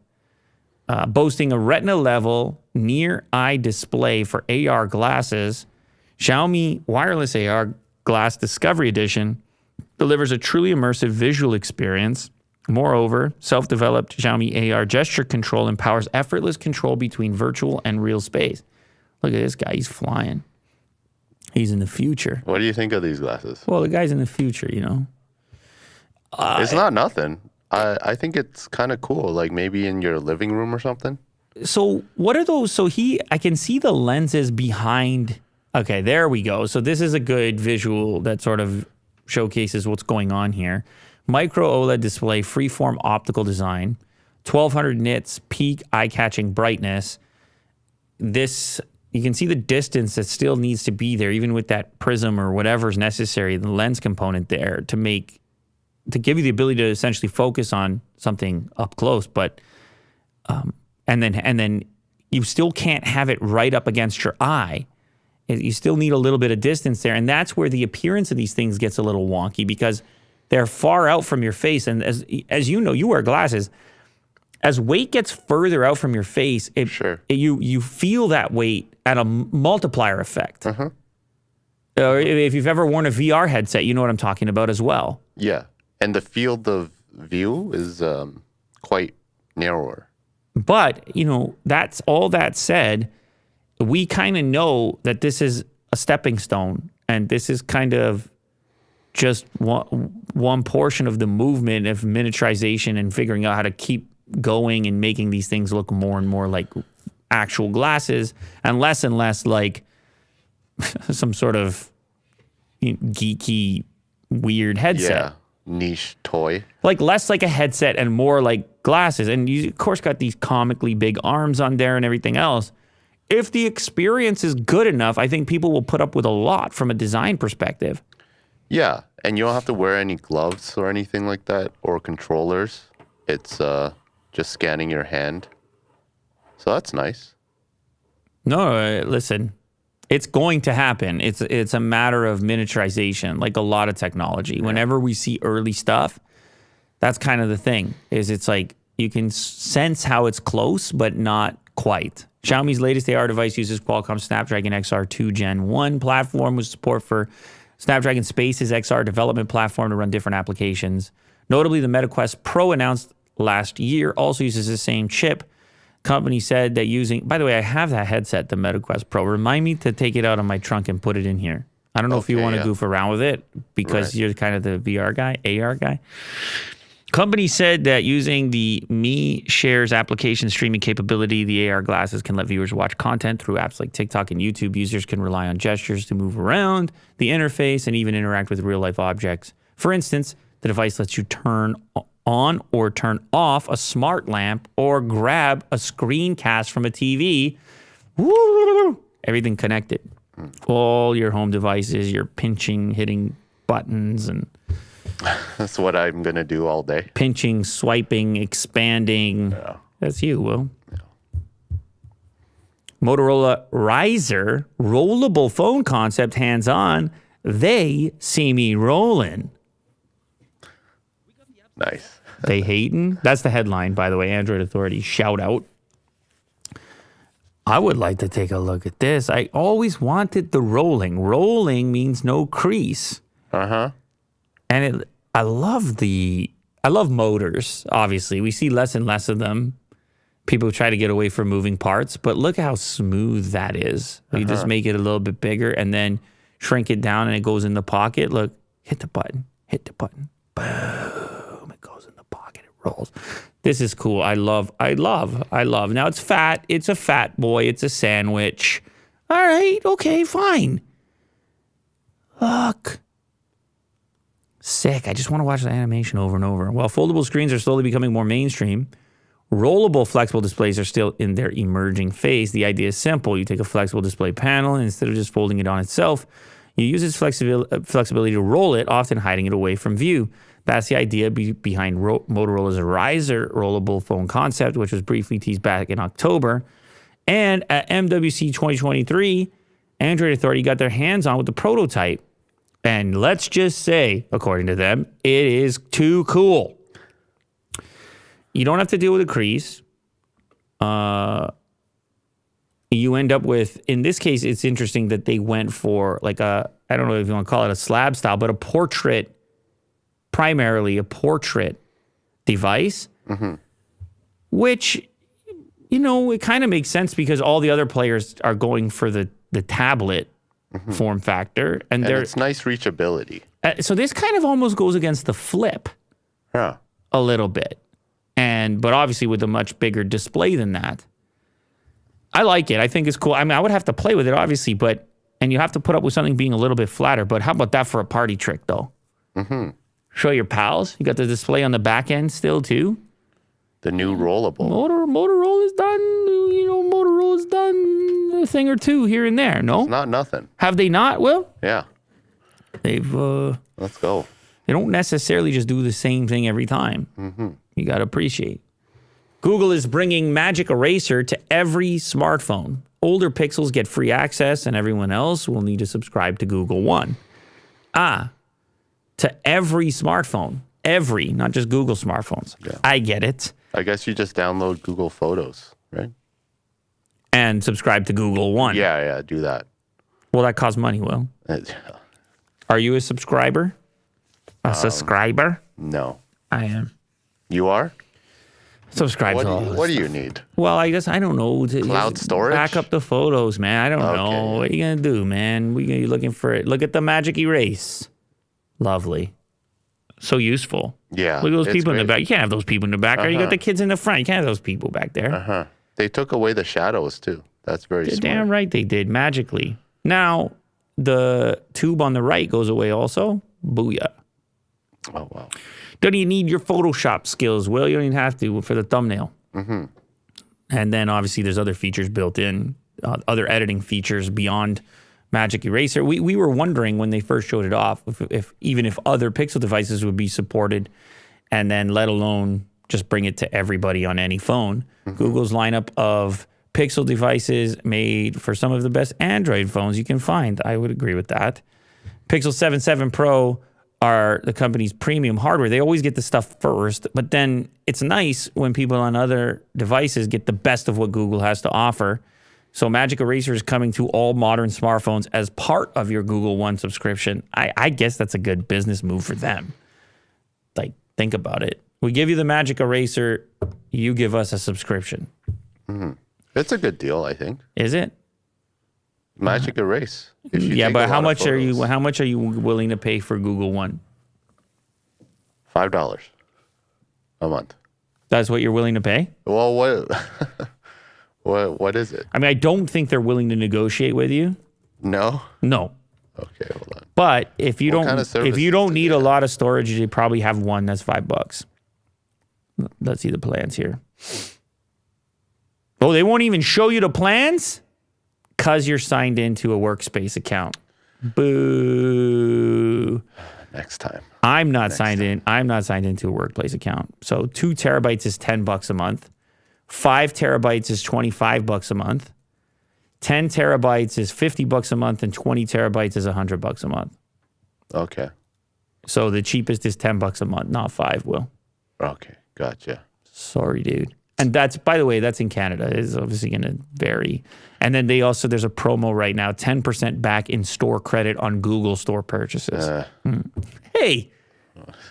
Boasting a retina level near eye display for AR glasses, Xiaomi Wireless AR Glass Discovery Edition delivers a truly immersive visual experience Moreover, self-developed Xiaomi AR gesture control empowers effortless control between virtual and real space. Look at this guy. He's flying. He's in the future. What do you think of these glasses? Well, the guy's in the future, you know. It's not nothing. I think it's kind of cool. Like maybe in your living room or something. So what are those? So I can see the lenses behind. Okay, there we go. So this is a good visual that sort of showcases what's going on here. Micro OLED display, freeform optical design, 1200 nits, peak eye-catching brightness. This, you can see the distance that still needs to be there, even with that prism or whatever is necessary, the lens component there to give you the ability to essentially focus on something up close. But and then you still can't have it right up against your eye. You still need a little bit of distance there, and that's where the appearance of these things gets a little wonky because they're far out from your face. And as you know, you wear glasses. As weight gets further out from your face, you feel that weight at a multiplier effect. Uh-huh. If you've ever worn a VR headset, you know what I'm talking about as well. Yeah, and the field of view is quite narrower. But, you know, that's all that said, we kind of know that this is a stepping stone, and this is kind of just one portion of the movement of miniaturization and figuring out how to keep going and making these things look more and more like actual glasses and less like some sort of geeky, weird headset. Yeah, niche toy. Like less like a headset and more like glasses. And you, of course, got these comically big arms on there and everything else. If the experience is good enough, I think people will put up with a lot from a design perspective. Yeah, and you don't have to wear any gloves or anything like that or controllers. It's just scanning your hand. So that's nice. No, listen, it's going to happen. It's a matter of miniaturization, like a lot of technology. Yeah. Whenever we see early stuff, that's kind of the thing, is it's like you can sense how it's close, but not quite. Xiaomi's latest AR device uses Qualcomm Snapdragon XR2 Gen 1 platform with support for Snapdragon Space's XR development platform to run different applications. Notably, the MetaQuest Pro announced last year also uses the same chip. Company said that using, by the way, I have that headset, the MetaQuest Pro. Remind me to take it out of my trunk and put it in here. I don't know if you want to goof around with it because you're kind of the VR guy, AR guy. Company said that using the Mi Shares application streaming capability, the AR glasses can let viewers watch content through apps like TikTok and YouTube. Users can rely on gestures to move around the interface and even interact with real-life objects. For instance, the device lets you turn on or turn off a smart lamp or grab a screencast from a TV. Woo! Everything connected. All your home devices, you're pinching, hitting buttons, and that's what I'm going to do all day. Pinching, swiping, expanding. Yeah. That's you, Will. Yeah. Motorola Riser, rollable phone concept, hands-on. They see me rolling. Nice. They hating? That's the headline, by the way. Android Authority, shout out. I would like to take a look at this. I always wanted the rolling. Rolling means no crease. Uh-huh. And I love motors, obviously. We see less and less of them. People try to get away from moving parts, but look how smooth that is. You just make it a little bit bigger and then shrink it down and it goes in the pocket. Look, hit the button, boom, it goes in the pocket, it rolls. This is cool. I love. Now it's fat. It's a fat boy. It's a sandwich. All right, okay, fine. Look. Sick. I just want to watch the animation over and over. While foldable screens are slowly becoming more mainstream, rollable flexible displays are still in their emerging phase. The idea is simple. You take a flexible display panel, and instead of just folding it on itself, you use its flexibility to roll it, often hiding it away from view. That's the idea behind Motorola's Riser rollable phone concept, which was briefly teased back in October. And at MWC 2023, Android Authority got their hands on with the prototype. And let's just say, according to them, it is too cool. You don't have to deal with a crease. You end up with, in this case, it's interesting that they went for like I don't know if you want to call it a slab style, but primarily a portrait device, which, you know, it kind of makes sense because all the other players are going for the tablet form factor. And it's nice reachability. So this kind of almost goes against the Flip Yeah. a little bit. But obviously with a much bigger display than that. I like it. I think it's cool. I mean, I would have to play with it, obviously, and you have to put up with something being a little bit flatter. But how about that for a party trick, though? Show your pals. You got the display on the back end still, too. The new rollable. Motorola's done, you know, Motorola's done a thing or two here and there, no? It's not nothing. Have they not? Well, Yeah. they've... Let's go. They don't necessarily just do the same thing every time. You got to appreciate. Google is bringing Magic Eraser to every smartphone. Older Pixels get free access, and everyone else will need to subscribe to Google One. To every smartphone. Every, not just Google smartphones. Yeah. I get it. I guess you just download Google Photos, right? And subscribe to Google One. Yeah, do that. Well, that costs money, Will. Are you a subscriber? A subscriber? No. I am. You are? Subscribe to all What do this you stuff. need? Well, I guess, I don't know. Cloud storage? Back up the photos, man. I don't know. What are you going to do, man? You're looking for it. Look at the Magic Erase. Lovely. So useful. Yeah. Look at those it's people in the great. back. You can't have those people in the back. You got the kids in the front. You can't have those people back there. They took away the shadows, too. That's very smart. Damn right they did, magically. Now, the tube on the right goes away also. Booyah. Oh, wow. Don't even need your Photoshop skills, Will. You don't even have to for the thumbnail. And then, obviously, there's other features built in, other editing features beyond Magic Eraser. We were wondering when they first showed it off if even if other Pixel devices would be supported, and then let alone just bring it to everybody on any phone. Google's lineup of Pixel devices made for some of the best Android phones you can find. I would agree with that. Pixel 7 Pro are the company's premium hardware. They always get the stuff first, but then it's nice when people on other devices get the best of what Google has to offer. So Magic Eraser is coming to all modern smartphones as part of your Google One subscription. I guess that's a good business move for them. Like, think about it. We give you the Magic Eraser, you give us a subscription. It's a good deal, I think. Is it? Magic Erase. If you Yeah, take but a how lot of much are you photos. how much are you willing to pay for Google One? $5 a month. That's what you're willing to pay? Well, what is it? I mean, I don't think they're willing to negotiate with you. No? No. Okay, hold on. But if you What kind of if services you don't do need they a have? lot of storage, you probably have one that's $5. Let's see the plans here. Oh, they won't even show you the plans? Because you're signed into a workspace account. Boo. Next time. I'm not signed in. I'm not signed into a workplace account. So 2 terabytes is $10 a month. 5 terabytes is $25 a month. 10 terabytes is $50 a month, and 20 terabytes is $100 a month. Okay. So the cheapest is $10 a month, not 5, Will. Okay, gotcha. Sorry, dude. And that's, by the way, that's in Canada. It's obviously going to vary. And then there's a promo right now, 10% back in store credit on Google store purchases. Hey,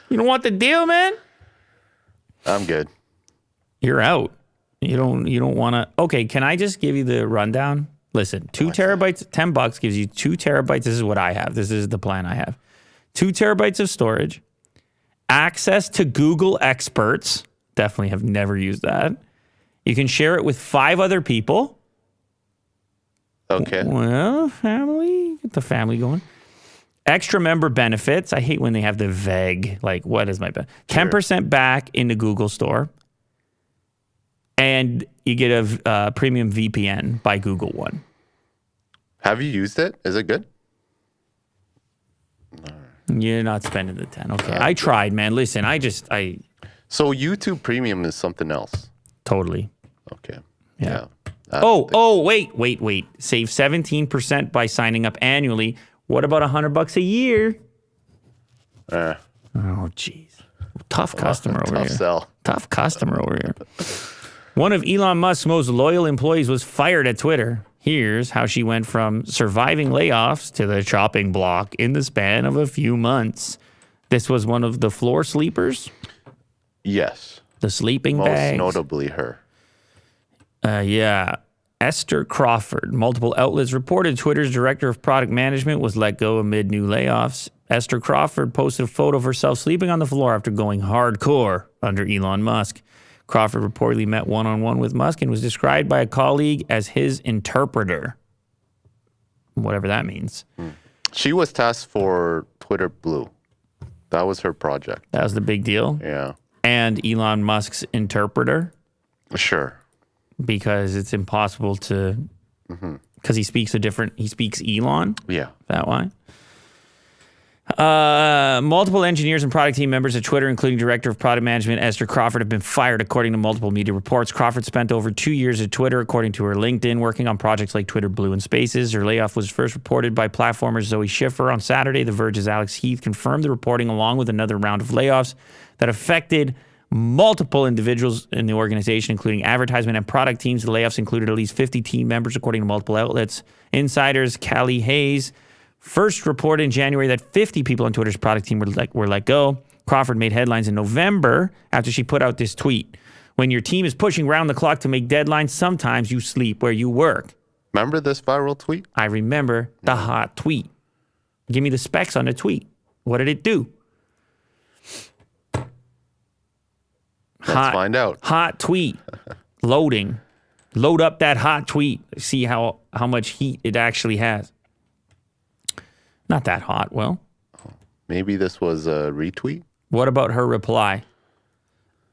you don't want the deal, man? I'm good. You're out. You don't want to. Okay, can I just give you the rundown? Listen, 2 terabytes, $10 gives you 2 terabytes. This is what I have. This is the plan I have. 2 terabytes of storage, access to Google Experts. Definitely have never used that. You can share it with 5 other people. Okay. Well, family, get the family going. Extra member benefits. I hate when they have the vague, like, what is my benefit? 10% back in the Google store. And you get a premium VPN by Google One. Have you used it? Is it good? You're not spending the 10. Okay. I tried, man. Listen, I So YouTube Premium is something else. totally. Okay. Yeah. I Wait. Save 17% by signing up annually. What about $100 a year? Uh, Oh, jeez. Tough customer over tough here. sell. Tough customer over here. One of Elon Musk's most loyal employees was fired at Twitter. Here's how she went from surviving layoffs to the chopping block in the span of a few months. This was one of the floor sleepers. Yes. The sleeping Most bags. notably her. Yeah. Esther Crawford. Multiple outlets reported Twitter's director of product management was let go amid new layoffs. Esther Crawford posted a photo of herself sleeping on the floor after going hardcore under Elon Musk. Crawford reportedly met one-on-one with Musk and was described by a colleague as his interpreter. Whatever that means. She was tasked for Twitter Blue. That was her project. That was the big deal. Yeah. And Elon Musk's interpreter, Sure. because it's impossible to, because he speaks Elon. Yeah. That why? Multiple engineers and product team members at Twitter, including Director of Product Management Esther Crawford, have been fired, according to multiple media reports. Crawford spent over 2 years at Twitter, according to her LinkedIn, working on projects like Twitter Blue and Spaces. Her layoff was first reported by platformer Zoe Schiffer on Saturday. The Verge's Alex Heath confirmed the reporting, along with another round of layoffs that affected multiple individuals in the organization, including advertisement and product teams. The layoffs included at least 50 team members, according to multiple outlets. Insiders Callie Hayes first reported in January that 50 people on Twitter's product team were let go. Crawford made headlines in November after she put out this tweet. When your team is pushing round the clock to make deadlines, sometimes you sleep where you work. Remember this viral tweet? I remember the hot tweet. Give me the specs on the tweet. What did it do? Let's find out. Hot tweet. Loading. Load up that hot tweet. See how much heat it actually has. Not that hot, Will. Maybe this was a retweet? What about her reply?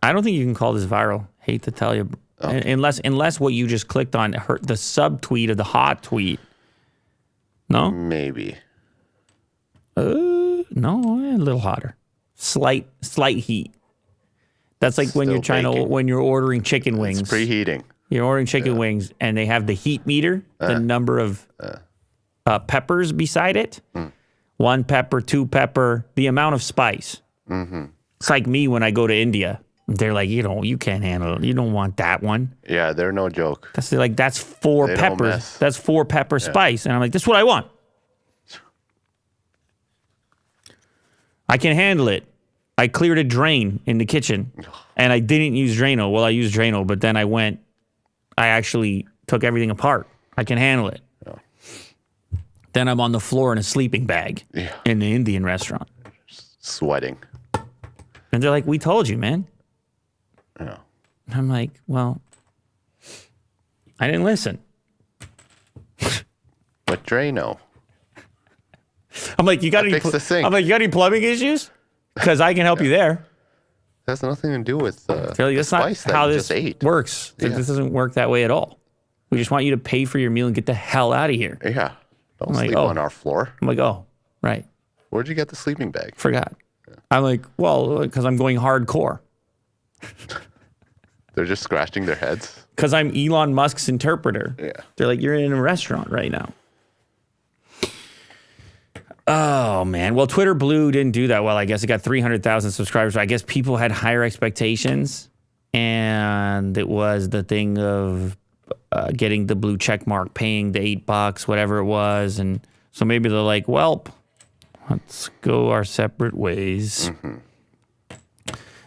I don't think you can call this viral. Hate to tell you. Unless what you just clicked on, the subtweet of the hot tweet. No? Maybe. No, a little hotter. Slight heat. That's like when Still when you're ordering chicken wings. It's preheating. You're ordering chicken wings and they have the heat meter, the number of peppers beside it. 1 pepper, 2 pepper, the amount of spice. It's like me when I go to India. They're like, you can't handle it. You don't want that one. Yeah, they're no joke. That's 4 They don't peppers. mess. That's 4 pepper spice. And I'm like, this is what I want. I can handle it. I cleared a drain in the kitchen and I didn't use Drano. Well, I used Drano, but then I actually took everything apart. I can handle it. Yeah. Then I'm on the floor in a sleeping bag in the Indian restaurant. Sweating. And they're like, we told you, man. Yeah. I'm like, well, I didn't listen. But Drano. I'm like, you got any? Fix the sink. I'm like, you got any plumbing issues? Because I can help you there. That has nothing to do with That's the spice not how that you this just ate. works. Yeah. This doesn't work that way at all. We just want you to pay for your meal and get the hell out of here. Yeah. Don't like, sleep on our floor. I'm like, oh, right. Where'd you get the sleeping bag? Forgot. I'm like, well, because I'm going hardcore. They're just scratching their heads. Because I'm Elon Musk's interpreter. Yeah. They're like, you're in a restaurant right now. Oh, man. Well, Twitter Blue didn't do that well, I guess. It got 300,000 subscribers. I guess people had higher expectations. And it was the thing of getting the blue check mark, paying the $8, whatever it was. And so maybe they're like, well, let's go our separate ways.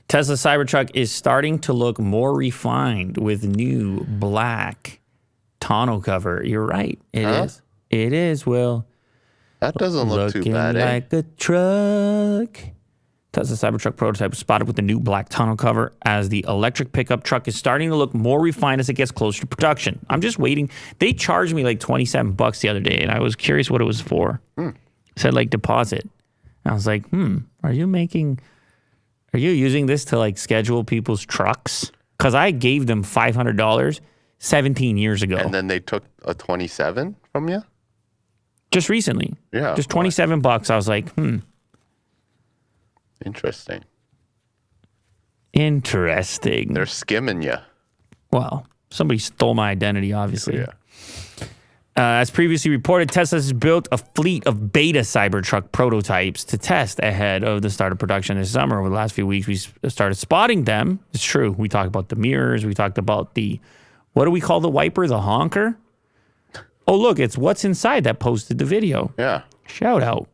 Tesla Cybertruck is starting to look more refined with new black tonneau cover. You're right. It is. It is, Will. That doesn't look too Looking bad, eh? like a truck. Tesla Cybertruck prototype was spotted with the new black tonneau cover as the electric pickup truck is starting to look more refined as it gets closer to production. I'm just waiting. They charged me like $27 the other day, and I was curious what it was for. It said like deposit. And I was like, are you using this to like schedule people's trucks? Because I gave them $500 17 years ago. And then they took a 27 from you? Just recently. Yeah. Just $27. I was like, Interesting. Interesting. They're skimming you. Well, somebody stole my identity, obviously. Yeah. As previously reported, Tesla has built a fleet of beta Cybertruck prototypes to test ahead of the start of production this summer. Over the last few weeks, we started spotting them. It's true. We talked about the mirrors. We talked about what do we call the wiper? The honker? Oh, look, it's What's Inside that posted the video. Yeah. Shout out.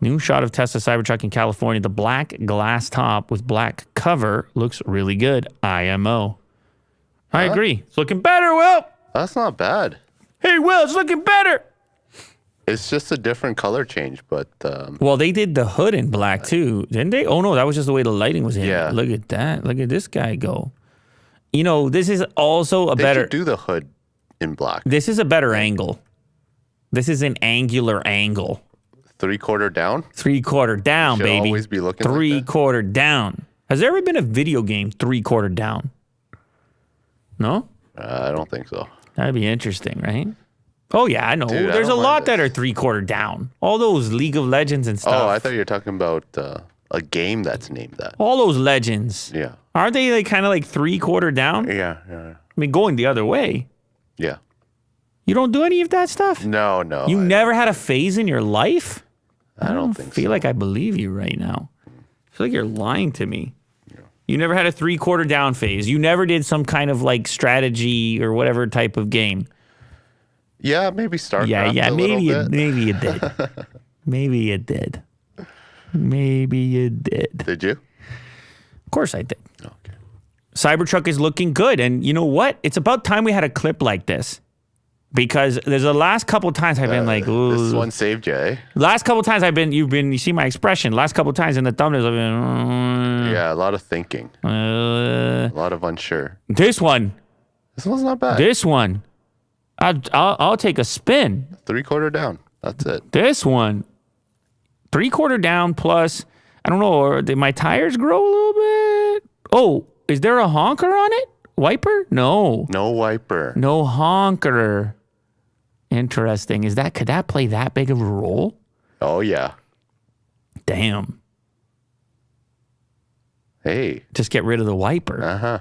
New shot of Tesla Cybertruck in California. The black glass top with black cover looks really good. IMO. I agree. It's looking better, Will. That's not bad. Hey, Will, it's looking better. It's just a different color change, but Well, they did the hood in black too, didn't they? Oh no, that was just the way the lighting was in. Yeah. Look at that. Look at this guy go. You know, this is also a they better. should do the hood in black. This is a better angle. This is an angular angle. 3/4 down. 3/4 down, Should baby. always be looking like that. 3/4 down. Has there ever been a video game 3/4 down? No? I don't think so. That'd be interesting, right? Oh yeah, I know. Dude, I There's a don't lot mind that are 3/4 down. All those League of Legends and stuff. Oh, I thought you were talking about a game that's named that. All those legends. Yeah. Aren't they like kind of like 3/4 down? Yeah. I mean, going the other way. Yeah. You don't do any of that stuff? No. You never had a phase in your life? I don't think feel so. like I believe you right now. I feel like you're lying to me. You never had a 3/4 down phase. You never did some kind of like strategy or whatever type of game. Yeah, maybe StarCraft. Yeah, a maybe little bit. maybe you did. Maybe you did. Maybe you did. Did you? Of course I did. Okay. Cybertruck is looking good, and you know what? It's about time we had a clip like this. Because there's the last couple of times I've been like, ooh. This one saved you, eh? Last couple of times you see my expression. Last couple of times in the thumbnails, I've been, Yeah, a lot of thinking. A lot of unsure. this one, This one's not bad. this one. I'll take a spin. 3/4 down. That's it. This one, 3/4 down plus, I don't know, or did my tires grow a little bit? Oh, is there a honker on it? Wiper? No. No wiper. No honker. Interesting. Could that play that big of a role? Oh, yeah. Damn. Hey. Just get rid of the wiper. Uh-huh.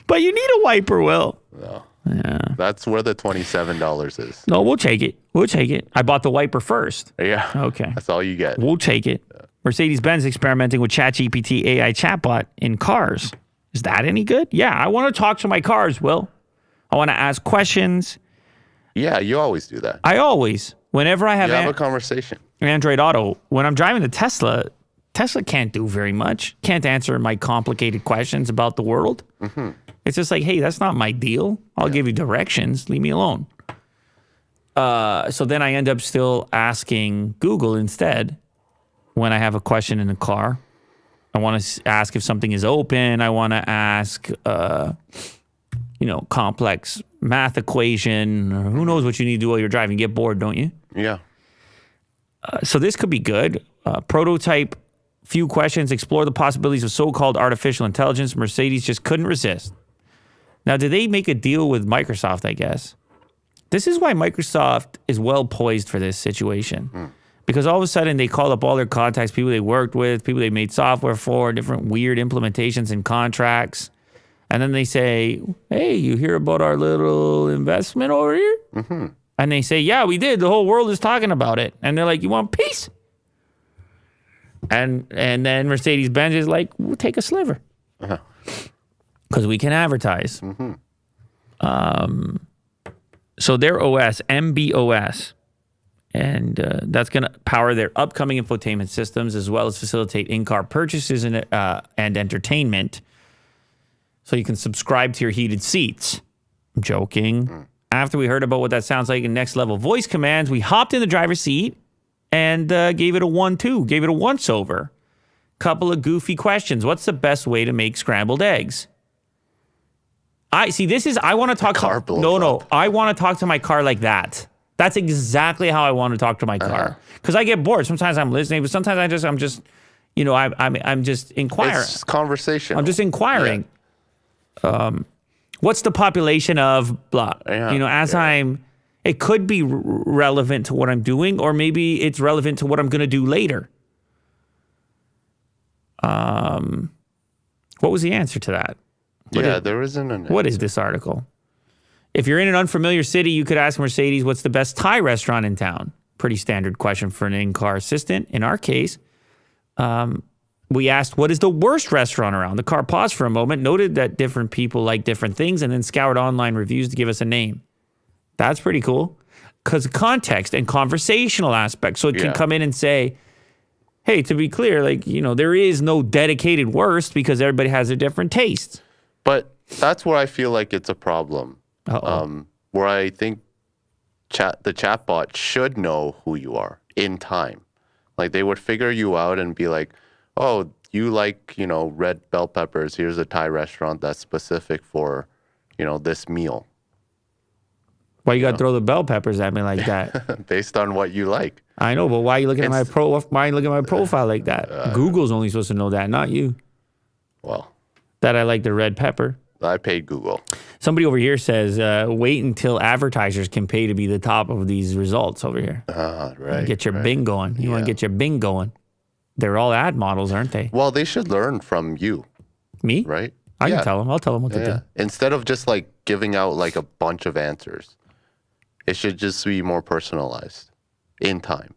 But you need a wiper, Will. No. Yeah. That's where the $27 is. No, we'll take it. We'll take it. I bought the wiper first. Yeah. Okay. That's all you get. We'll take it. Mercedes-Benz experimenting with ChatGPT AI chatbot in cars. Is that any good? Yeah, I want to talk to my cars, Will. I want to ask questions. Yeah, you always do that. Whenever I have, You have a conversation. Android Auto, when I'm driving the Tesla can't do very much. Can't answer my complicated questions about the world. Mm-hmm. It's just like, hey, that's not my deal. I'll give you directions. Leave me alone. So then I end up still asking Google instead when I have a question in the car. I want to ask if something is open. I want to ask, complex math equation. Or who knows what you need to do while you're driving. You get bored, don't you? Yeah. So this could be good. Prototype, few questions, explore the possibilities of so-called artificial intelligence. Mercedes just couldn't resist. Now, did they make a deal with Microsoft, I guess? This is why Microsoft is well poised for this situation. Because all of a sudden they call up all their contacts, people they worked with, people they made software for, different weird implementations and contracts. And then they say, hey, you hear about our little investment over here? Mm-hmm. And they say, yeah, we did. The whole world is talking about it. And they're like, you want peace? And then Mercedes-Benz is like, we'll take a sliver. Because we can advertise. Mm-hmm. So their OS, MBOS, and that's going to power their upcoming infotainment systems as well as facilitate in-car purchases and entertainment. So you can subscribe to your heated seats. I'm joking. After we heard about what that sounds like in next level voice commands, we hopped in the driver's seat and gave it a 1-2, gave it a once-over. Couple of goofy questions. What's the best way to make scrambled eggs? I want to talk car to blows up. I want to talk to my car like that. That's exactly how I want to talk to my car. Because I get bored. Sometimes I'm listening, but sometimes I'm just inquiring. It's conversation. I'm just inquiring. Yeah. What's the population of blah? Yeah, It could be relevant to what I'm doing, or maybe it's relevant to what I'm going to do later. What was the answer to that? There isn't an answer. What is this article? If you're in an unfamiliar city, you could ask Mercedes, what's the best Thai restaurant in town? Pretty standard question for an in-car assistant. In our case, we asked, what is the worst restaurant around? The car paused for a moment, noted that different people like different things, and then scoured online reviews to give us a name. That's pretty cool. because of context and conversational aspects. So it can Yeah. come in and say, hey, to be clear, like, there is no dedicated worst because everybody has their different tastes. But that's where I feel like it's a problem. Uh-oh. Where I think the chatbot should know who you are in time. Like they would figure you out and be like, oh, you like, red bell peppers. Here's a Thai restaurant that's specific for, this meal. Why you got to throw the bell peppers at me like that? Based on what you like. I know, but why are you looking at my why are you looking at my profile like that? Google's only supposed to know that, not you. Well, That I like the red pepper. I paid Google. Somebody over here says, wait until advertisers can pay to be the top of these results over here. Right. Get your Bing going. You want to get your Bing going. They're all ad models, aren't they? Well, they should learn from you, Me? right? I can tell them. I'll tell them what to do. Instead of just like giving out like a bunch of answers, it should just be more personalized in time.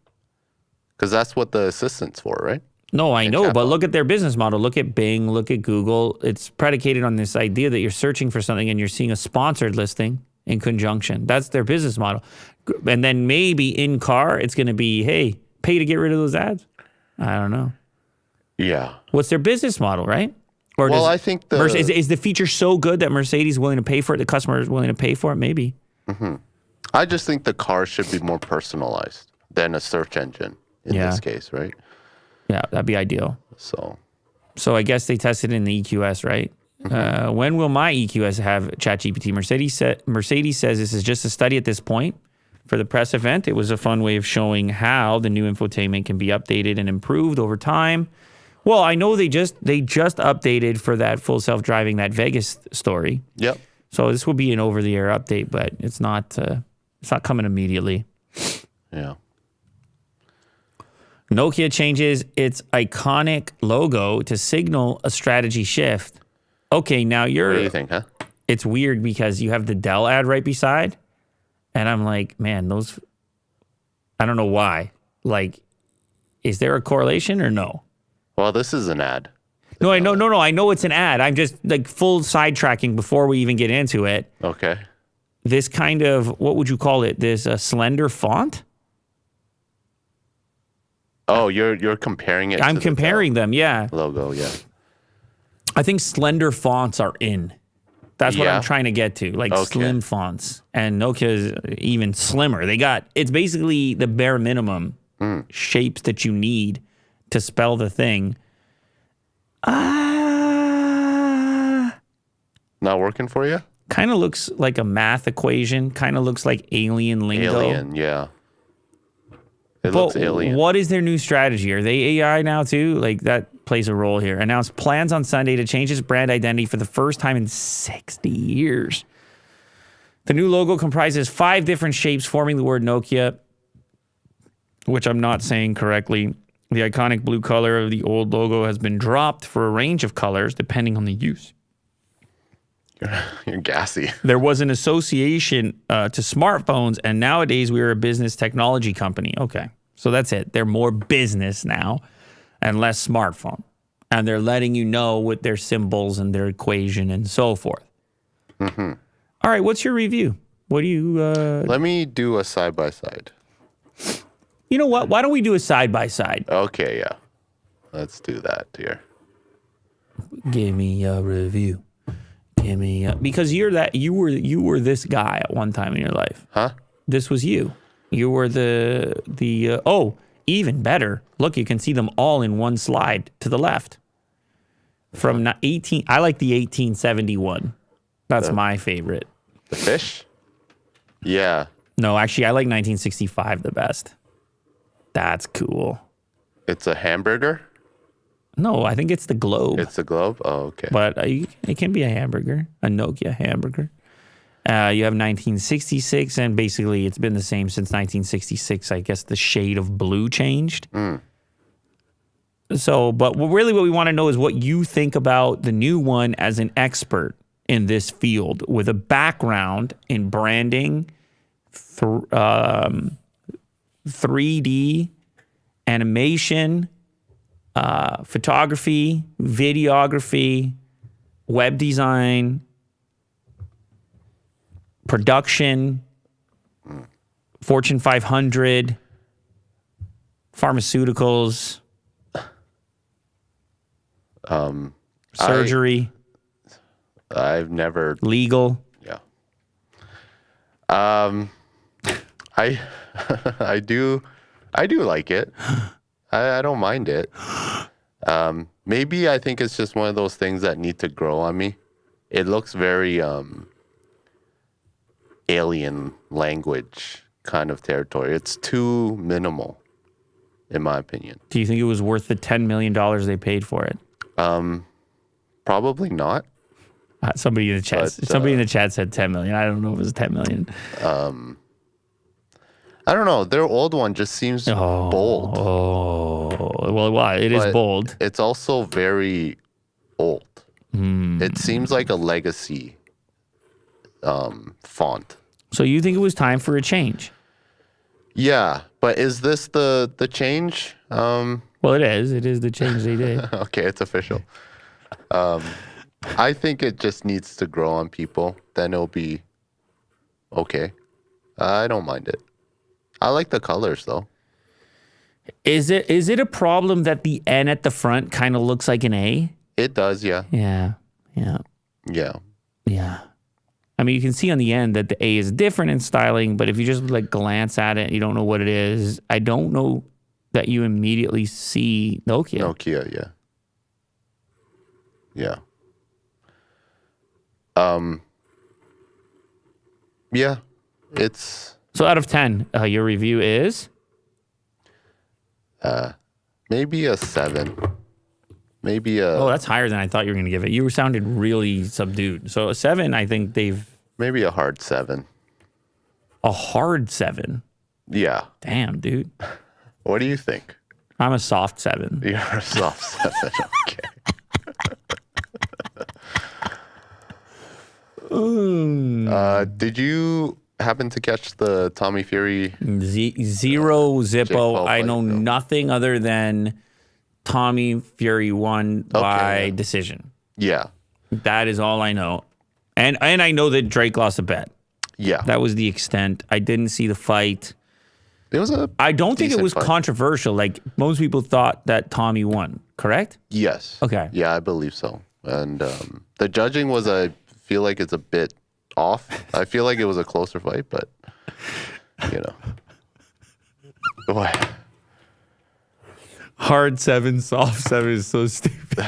Because that's what the assistant's for, right? No, I know, but chatbot. look at their business model. Look at Bing, look at Google. It's predicated on this idea that you're searching for something and you're seeing a sponsored listing in conjunction. That's their business model. And then maybe in car, it's going to be, hey, pay to get rid of those ads. I don't know. Yeah. What's their business model, right? Or Well, I think is the feature so good that Mercedes is willing to pay for it, the customer is willing to pay for it? Maybe. I just think the car should be more personalized than a search engine in this case, right? Yeah, that'd be ideal. So I guess they tested in the EQS, right? When will my EQS have ChatGPT? Mercedes says this is just a study at this point. For the press event, it was a fun way of showing how the new infotainment can be updated and improved over time. Well, I know they just updated for that full self-driving, that Vegas story. Yep. So this will be an over-the-air update, but it's not coming immediately. Yeah. Nokia changes its iconic logo to signal a strategy shift. Okay, now What do you think, huh? It's weird because you have the Dell ad right beside, and I'm like, man, those. I don't know why. Like, is there a correlation or no? Well, this is an ad. No, I know it's an ad. I'm just like full sidetracking before we even get into it. Okay. This kind of, what would you call it? This slender font? Oh, you're comparing it. I'm to comparing the them, yeah. logo. Yeah. I think slender fonts are in. That's what Yeah. I'm trying to get to, like slim fonts. And Nokia is even slimmer. It's basically the bare minimum shapes that you need to spell the thing. Not working for you? Kind of looks like a math equation. Kind of looks like alien lingo. Alien, yeah. It looks alien. What is their new strategy? Are they AI now too? Like that plays a role here. Announced plans on Sunday to change its brand identity for the first time in 60 years. The new logo comprises 5 different shapes forming the word Nokia, which I'm not saying correctly. The iconic blue color of the old logo has been dropped for a range of colors depending on the use. You're gassy. There was an association to smartphones, and nowadays we are a business technology company. Okay, so that's it. They're more business now and less smartphone. And they're letting you know with their symbols and their equation and so forth. Mm-hmm. All right, what's your review? What do you... Let me do a side-by-side. You know what? Why don't we do a side-by-side? Okay, yeah. Let's do that here. Give me a review. Give me a... Because you were this guy at one time in your life. Huh? This was you. You were the even better. Look, you can see them all in one slide to the left. From 18... I like the 1871. That's my favorite. The fish? Yeah. No, actually, I like 1965 the best. That's cool. It's a hamburger? No, I think it's the globe. It's a globe? Oh, okay. But it can be a hamburger, a Nokia hamburger. You have 1966, and basically it's been the same since 1966. I guess the shade of blue changed. So, but really what we want to know is what you think about the new one as an expert in this field with a background in branding, 3D, animation, photography, videography, web design, production, Fortune 500, pharmaceuticals, surgery, I've never. legal. Yeah. I I do like it. I don't mind it. Maybe I think it's just one of those things that need to grow on me. It looks very alien language kind of territory. It's too minimal, in my opinion. Do you think it was worth the $10 million they paid for it? Probably not. Somebody in the chat. Somebody in the chat said 10 million. I don't know if it was 10 million. I don't know. Their old one just seems bold. Oh, well, why? It is bold. It's also very old. It seems like a legacy font. So you think it was time for a change? Yeah, but is this the change? Well, it is. It is the change they did. Okay, it's official. I think it just needs to grow on people. Then it'll be okay. I don't mind it. I like the colors though. Is it a problem that the N at the front kind of looks like an A? It does, yeah. Yeah. I mean, you can see on the end that the A is different in styling, but if you just like glance at it, you don't know what it is. I don't know that you immediately see Nokia. Nokia, yeah. Yeah. Yeah. It's So out of 10, your review is? maybe a 7. Maybe a Oh, that's higher than I thought you were going to give it. You sounded really subdued. So a 7, I think maybe a hard 7. a hard 7. Yeah. Damn, dude. What do you think? I'm a soft 7. You're a soft 7. Okay. Did you happen to catch the Tommy Fury? Zero Zippo. Paul I fight, know no. nothing other than Tommy Fury won by decision. Yeah. That is all I know. And I know that Drake lost a bet. Yeah. That was the extent. I didn't see the fight. It was a I don't think it decent was fight. controversial. Like most people thought that Tommy won, correct? Yes. Okay. Yeah, I believe so. And the judging was, I feel like it's a bit off. I feel like it was a closer fight, but you know. What? Hard 7, soft 7 is so stupid.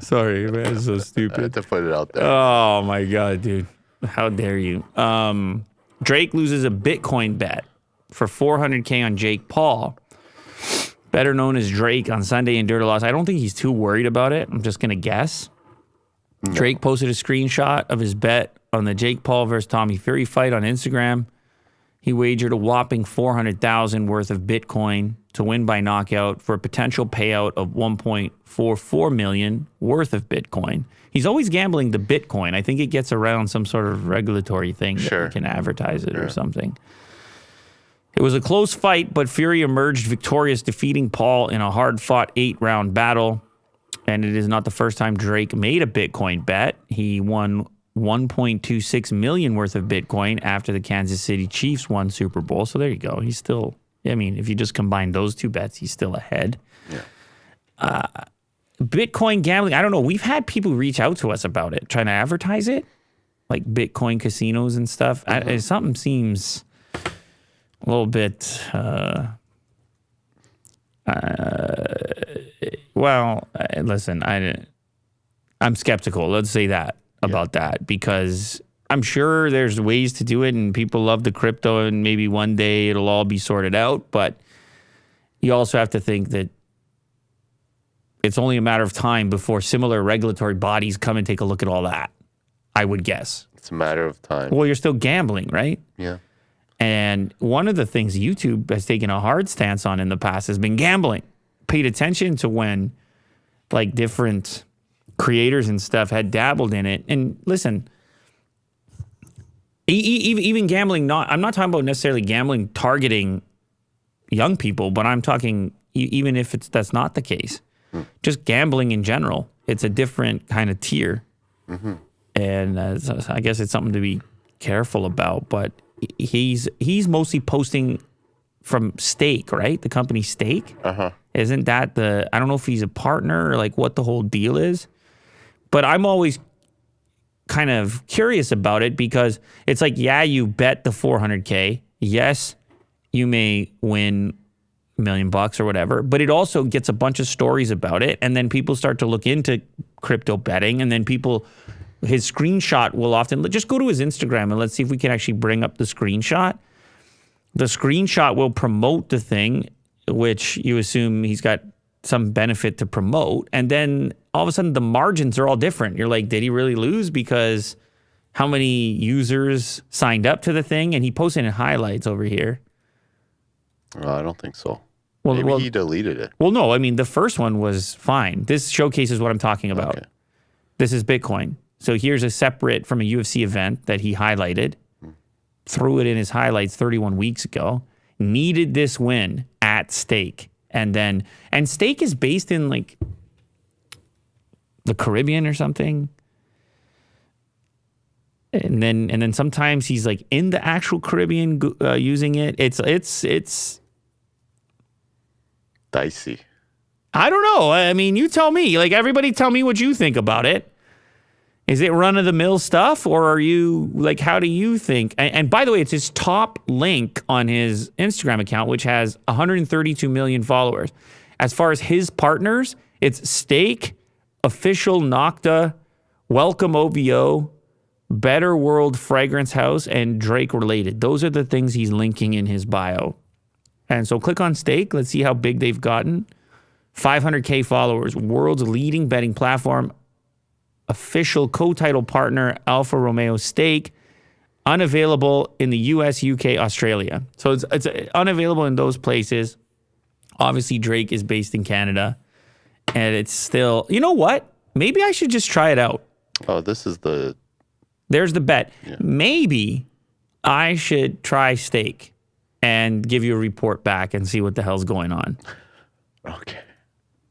Sorry, man, it's so I had stupid. to put it out there. Oh my god, dude. How dare you? Drake loses a Bitcoin bet for $400K on Jake Paul, better known as Drake, on Sunday in Dirt or Loss. I don't think he's too worried about it. I'm just going to guess. No. Drake posted a screenshot of his bet on the Jake Paul versus Tommy Fury fight on Instagram. He wagered a whopping $400,000 worth of Bitcoin to win by knockout for a potential payout of $1.44 million worth of Bitcoin. He's always gambling the Bitcoin. I think it gets around some sort of regulatory thing that you can advertise it or something. It was a close fight, but Fury emerged victorious, defeating Paul in a hard-fought 8-round battle. And it is not the first time Drake made a Bitcoin bet. He won $1.26 million worth of Bitcoin after the Kansas City Chiefs won Super Bowl. So there you go. He's still, I mean, if you just combine those two bets, he's still ahead. Yeah. Bitcoin gambling, I don't know. We've had people reach out to us about it, trying to advertise it, like Bitcoin casinos and stuff. Something seems a little bit, listen, I'm skeptical. Let's say that about that, because I'm sure there's ways to do it and people love the crypto and maybe one day it'll all be sorted out. But you also have to think that it's only a matter of time before similar regulatory bodies come and take a look at all that, I would guess. It's a matter of time. Well, you're still gambling, right? Yeah. And one of the things YouTube has taken a hard stance on in the past has been gambling. Paid attention to when like different creators and stuff had dabbled in it. And listen, even gambling, I'm not talking about necessarily gambling targeting young people, but I'm talking even if that's not the case. Just gambling in general. It's a different kind of tier. And I guess it's something to be careful about. But he's mostly posting from Stake, right? The company Stake. Isn't that I don't know if he's a partner or like what the whole deal is, but I'm always kind of curious about it because it's like, yeah, you bet the 400K. Yes, you may win $1 million or whatever, but it also gets a bunch of stories about it. And then people start to look into crypto betting, and then his screenshot will often, just go to his Instagram and let's see if we can actually bring up the screenshot. The screenshot will promote the thing, which you assume he's got some benefit to promote. And then all of a sudden the margins are all different. You're like, did he really lose because how many users signed up to the thing? And he posted in highlights over here. I don't think so. Well, Maybe he deleted it. Well, no, I mean, the first one was fine. This showcases what I'm talking about. Okay. This is Bitcoin. So here's a separate from a UFC event that he highlighted. Threw it in his highlights 31 weeks ago. Needed this win at Stake. And Stake is based in like the Caribbean or something. And then sometimes he's like in the actual Caribbean using it. It's dicey. I don't know. I mean, you tell me. Like, everybody tell me what you think about it. Is it run-of-the-mill stuff, or are you, like, how do you think? And by the way, it's his top link on his Instagram account, which has 132 million followers. As far as his partners, it's Stake, Official Nocta, Welcome OVO, Better World Fragrance House, and Drake Related. Those are the things he's linking in his bio. And so click on Stake. Let's see how big they've gotten. 500K followers, world's leading betting platform, official co-title partner, Alfa Romeo Stake, unavailable in the US, UK, Australia. So it's unavailable in those places. Obviously, Drake is based in Canada. And it's still, you know what? Maybe I should just try it out. Oh, there's the bet. Yeah. Maybe I should try Stake and give you a report back and see what the hell's going on. Okay.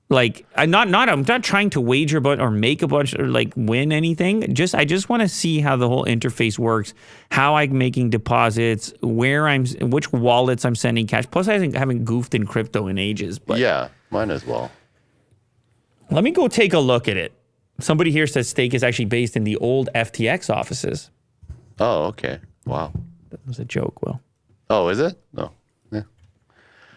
Like, I'm not trying to wager or make a bunch or like win anything. I just want to see how the whole interface works, how I'm making deposits, which wallets I'm sending cash. Plus, I haven't goofed in crypto in ages. But yeah, mine as well. Let me go take a look at it. Somebody here says Stake is actually based in the old FTX offices. Oh, okay. Wow. That was a joke, Will. Oh, is it? No. Yeah.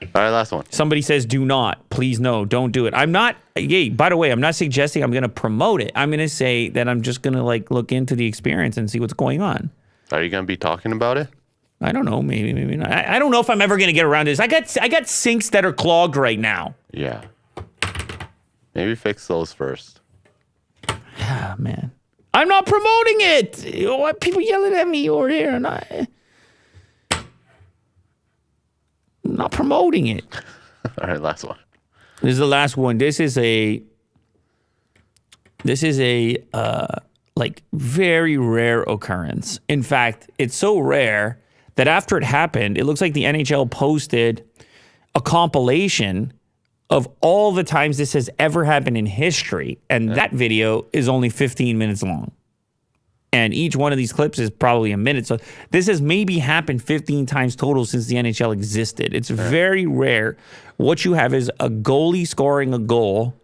All right, last one. Somebody says, do not. Please, no, don't do it. I'm not, by the way, I'm not suggesting I'm going to promote it. I'm going to say that I'm just going to like look into the experience and see what's going on. Are you going to be talking about it? I don't know. Maybe not. I don't know if I'm ever going to get around to this. I got sinks that are clogged right now. Yeah. Maybe fix those first. Ah, man. I'm not promoting it. People yelling at me over here, and I'm not promoting it. All right, last one. This is the last one. This is a like very rare occurrence. In fact, it's so rare that after it happened, it looks like the NHL posted a compilation of all the times this has ever happened in history. And that video is only 15 minutes long. And each one of these clips is probably a minute. So this has maybe happened 15 times total since the NHL existed. It's very rare. What you have is a goalie scoring a goal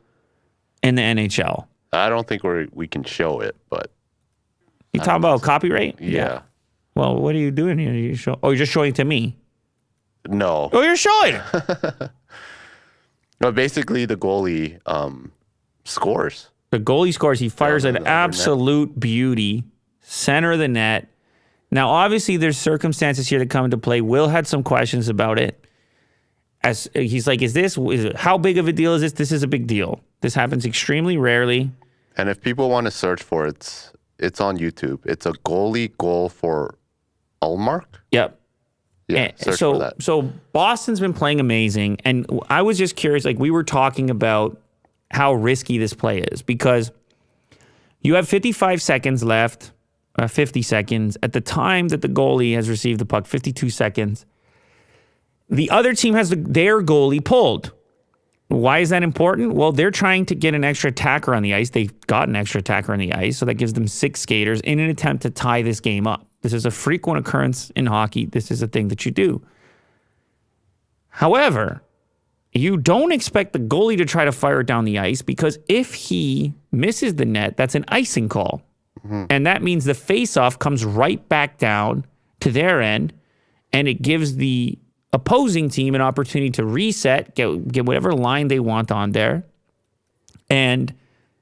in the NHL. I don't think we can show it, but... You talking about copyright? Yeah. Well, what are you doing here? You're just showing it to me? No. Oh, you're showing it! No, basically the goalie scores. The goalie scores. He fires an absolute beauty, center of the net. Now, obviously, there's circumstances here that come into play. Will had some questions about it. As he's like, how big of a deal is this? This is a big deal. This happens extremely rarely. And if people want to search for it, it's on YouTube. It's a goalie goal for Ullmark. Yep. Yeah, search for that. So Boston's been playing amazing, and I was just curious, like we were talking about how risky this play is, because you have 55 seconds left, 50 seconds. At the time that the goalie has received the puck, 52 seconds, the other team has their goalie pulled. Why is that important? Well, they're trying to get an extra attacker on the ice. They've got an extra attacker on the ice, so that gives them 6 skaters in an attempt to tie this game up. This is a frequent occurrence in hockey. This is a thing that you do. However, you don't expect the goalie to try to fire it down the ice because if he misses the net, that's an icing call. And that means the face-off comes right back down to their end, and it gives the opposing team an opportunity to reset, get whatever line they want on there, and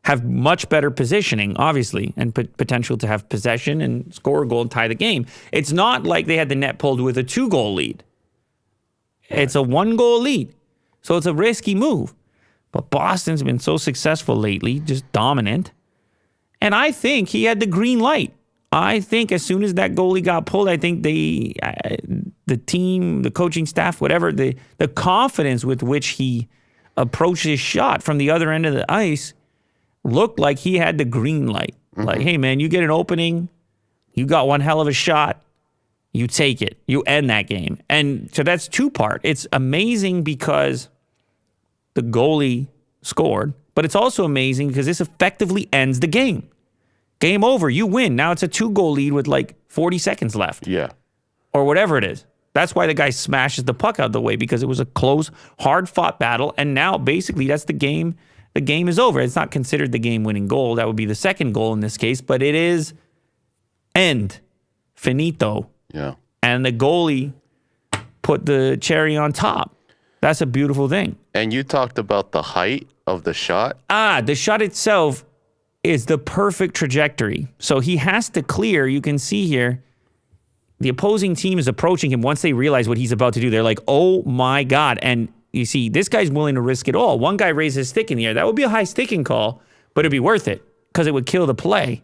have much better positioning, obviously, and potential to have possession and score a goal and tie the game. It's not like they had the net pulled with a 2-goal lead. It's a 1-goal lead. So it's a risky move. But Boston's been so successful lately, just dominant. And I think he had the green light. I think as soon as that goalie got pulled, I think the team, the coaching staff, whatever, the confidence with which he approached his shot from the other end of the ice looked like he had the green light. Like, hey, man, you get an opening, you got one hell of a shot, you take it, you end that game. And so that's 2-part. It's amazing because the goalie scored, but it's also amazing because this effectively ends the game. Game over, you win. Now it's a 2-goal lead with like 40 seconds left. Yeah. Or whatever it is. That's why the guy smashes the puck out of the way, because it was a close, hard-fought battle, and now basically that's the game. The game is over. It's not considered the game-winning goal. That would be the second goal in this case, but it is end. Finito. Yeah. And the goalie put the cherry on top. That's a beautiful thing. And you talked about the height of the shot. The shot itself is the perfect trajectory. So he has to clear. You can see here, the opposing team is approaching him. Once they realize what he's about to do, they're like, oh my God. And you see, this guy's willing to risk it all. One guy raises his stick in the air. That would be a high sticking call, but it'd be worth it because it would kill the play.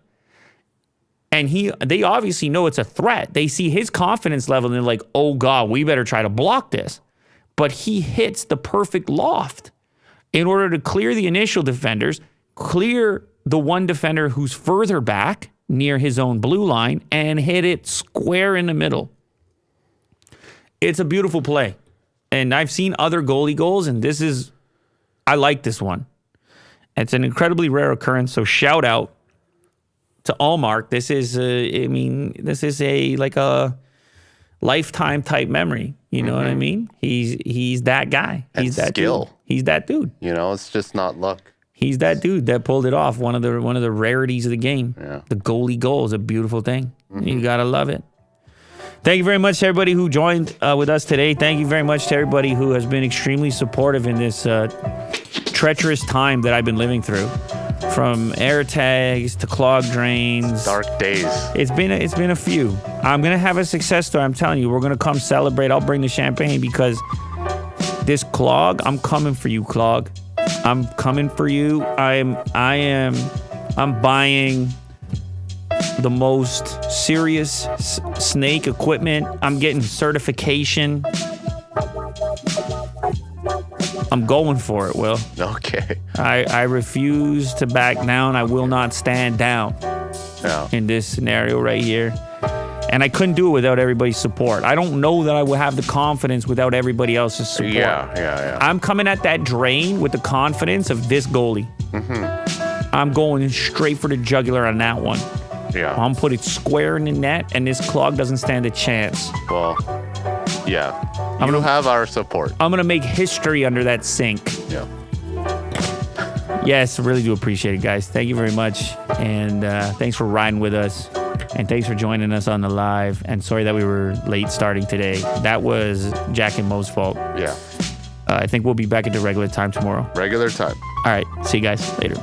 And they obviously know it's a threat. They see his confidence level and they're like, oh God, we better try to block this. But he hits the perfect loft in order to clear the initial defenders, clear the one defender who's further back near his own blue line, and hit it square in the middle. It's a beautiful play. And I've seen other goalie goals, and I like this one. It's an incredibly rare occurrence, so shout out to Allmark. This is like a lifetime type memory. You know what I mean? He's that guy. He's that skill. Dude. He's that dude. It's just not luck. He's that dude that pulled it off. One of the rarities of the game. Yeah. The goalie goal is a beautiful thing. You gotta love it. Thank you very much to everybody who joined with us today. Thank you very much to everybody who has been extremely supportive in this treacherous time that I've been living through. From air tags to clog drains. Dark days. It's been a few. I'm gonna have a success story. I'm telling you, we're gonna come celebrate. I'll bring the champagne because this clog, I'm coming for you, clog. I'm coming for you. I'm buying the most serious snake equipment. I'm getting certification. I'm going for it, Will. Okay. I refuse to back down. I will not stand down in this scenario right here. And I couldn't do it without everybody's support. I don't know that I will have the confidence without everybody else's support. Yeah. I'm coming at that drain with the confidence of this goalie. I'm going straight for the jugular on that one. Yeah. I'm putting it square in the net, and this clog doesn't stand a chance. Well, yeah. You have our support. I'm going to make history under that sink. Yeah. Yes, I really do appreciate it, guys. Thank you very much. And thanks for riding with us. And thanks for joining us on the live. And sorry that we were late starting today. That was Jack and Mo's fault. Yeah. I think we'll be back at the regular time tomorrow. Regular time. All right. See you guys later.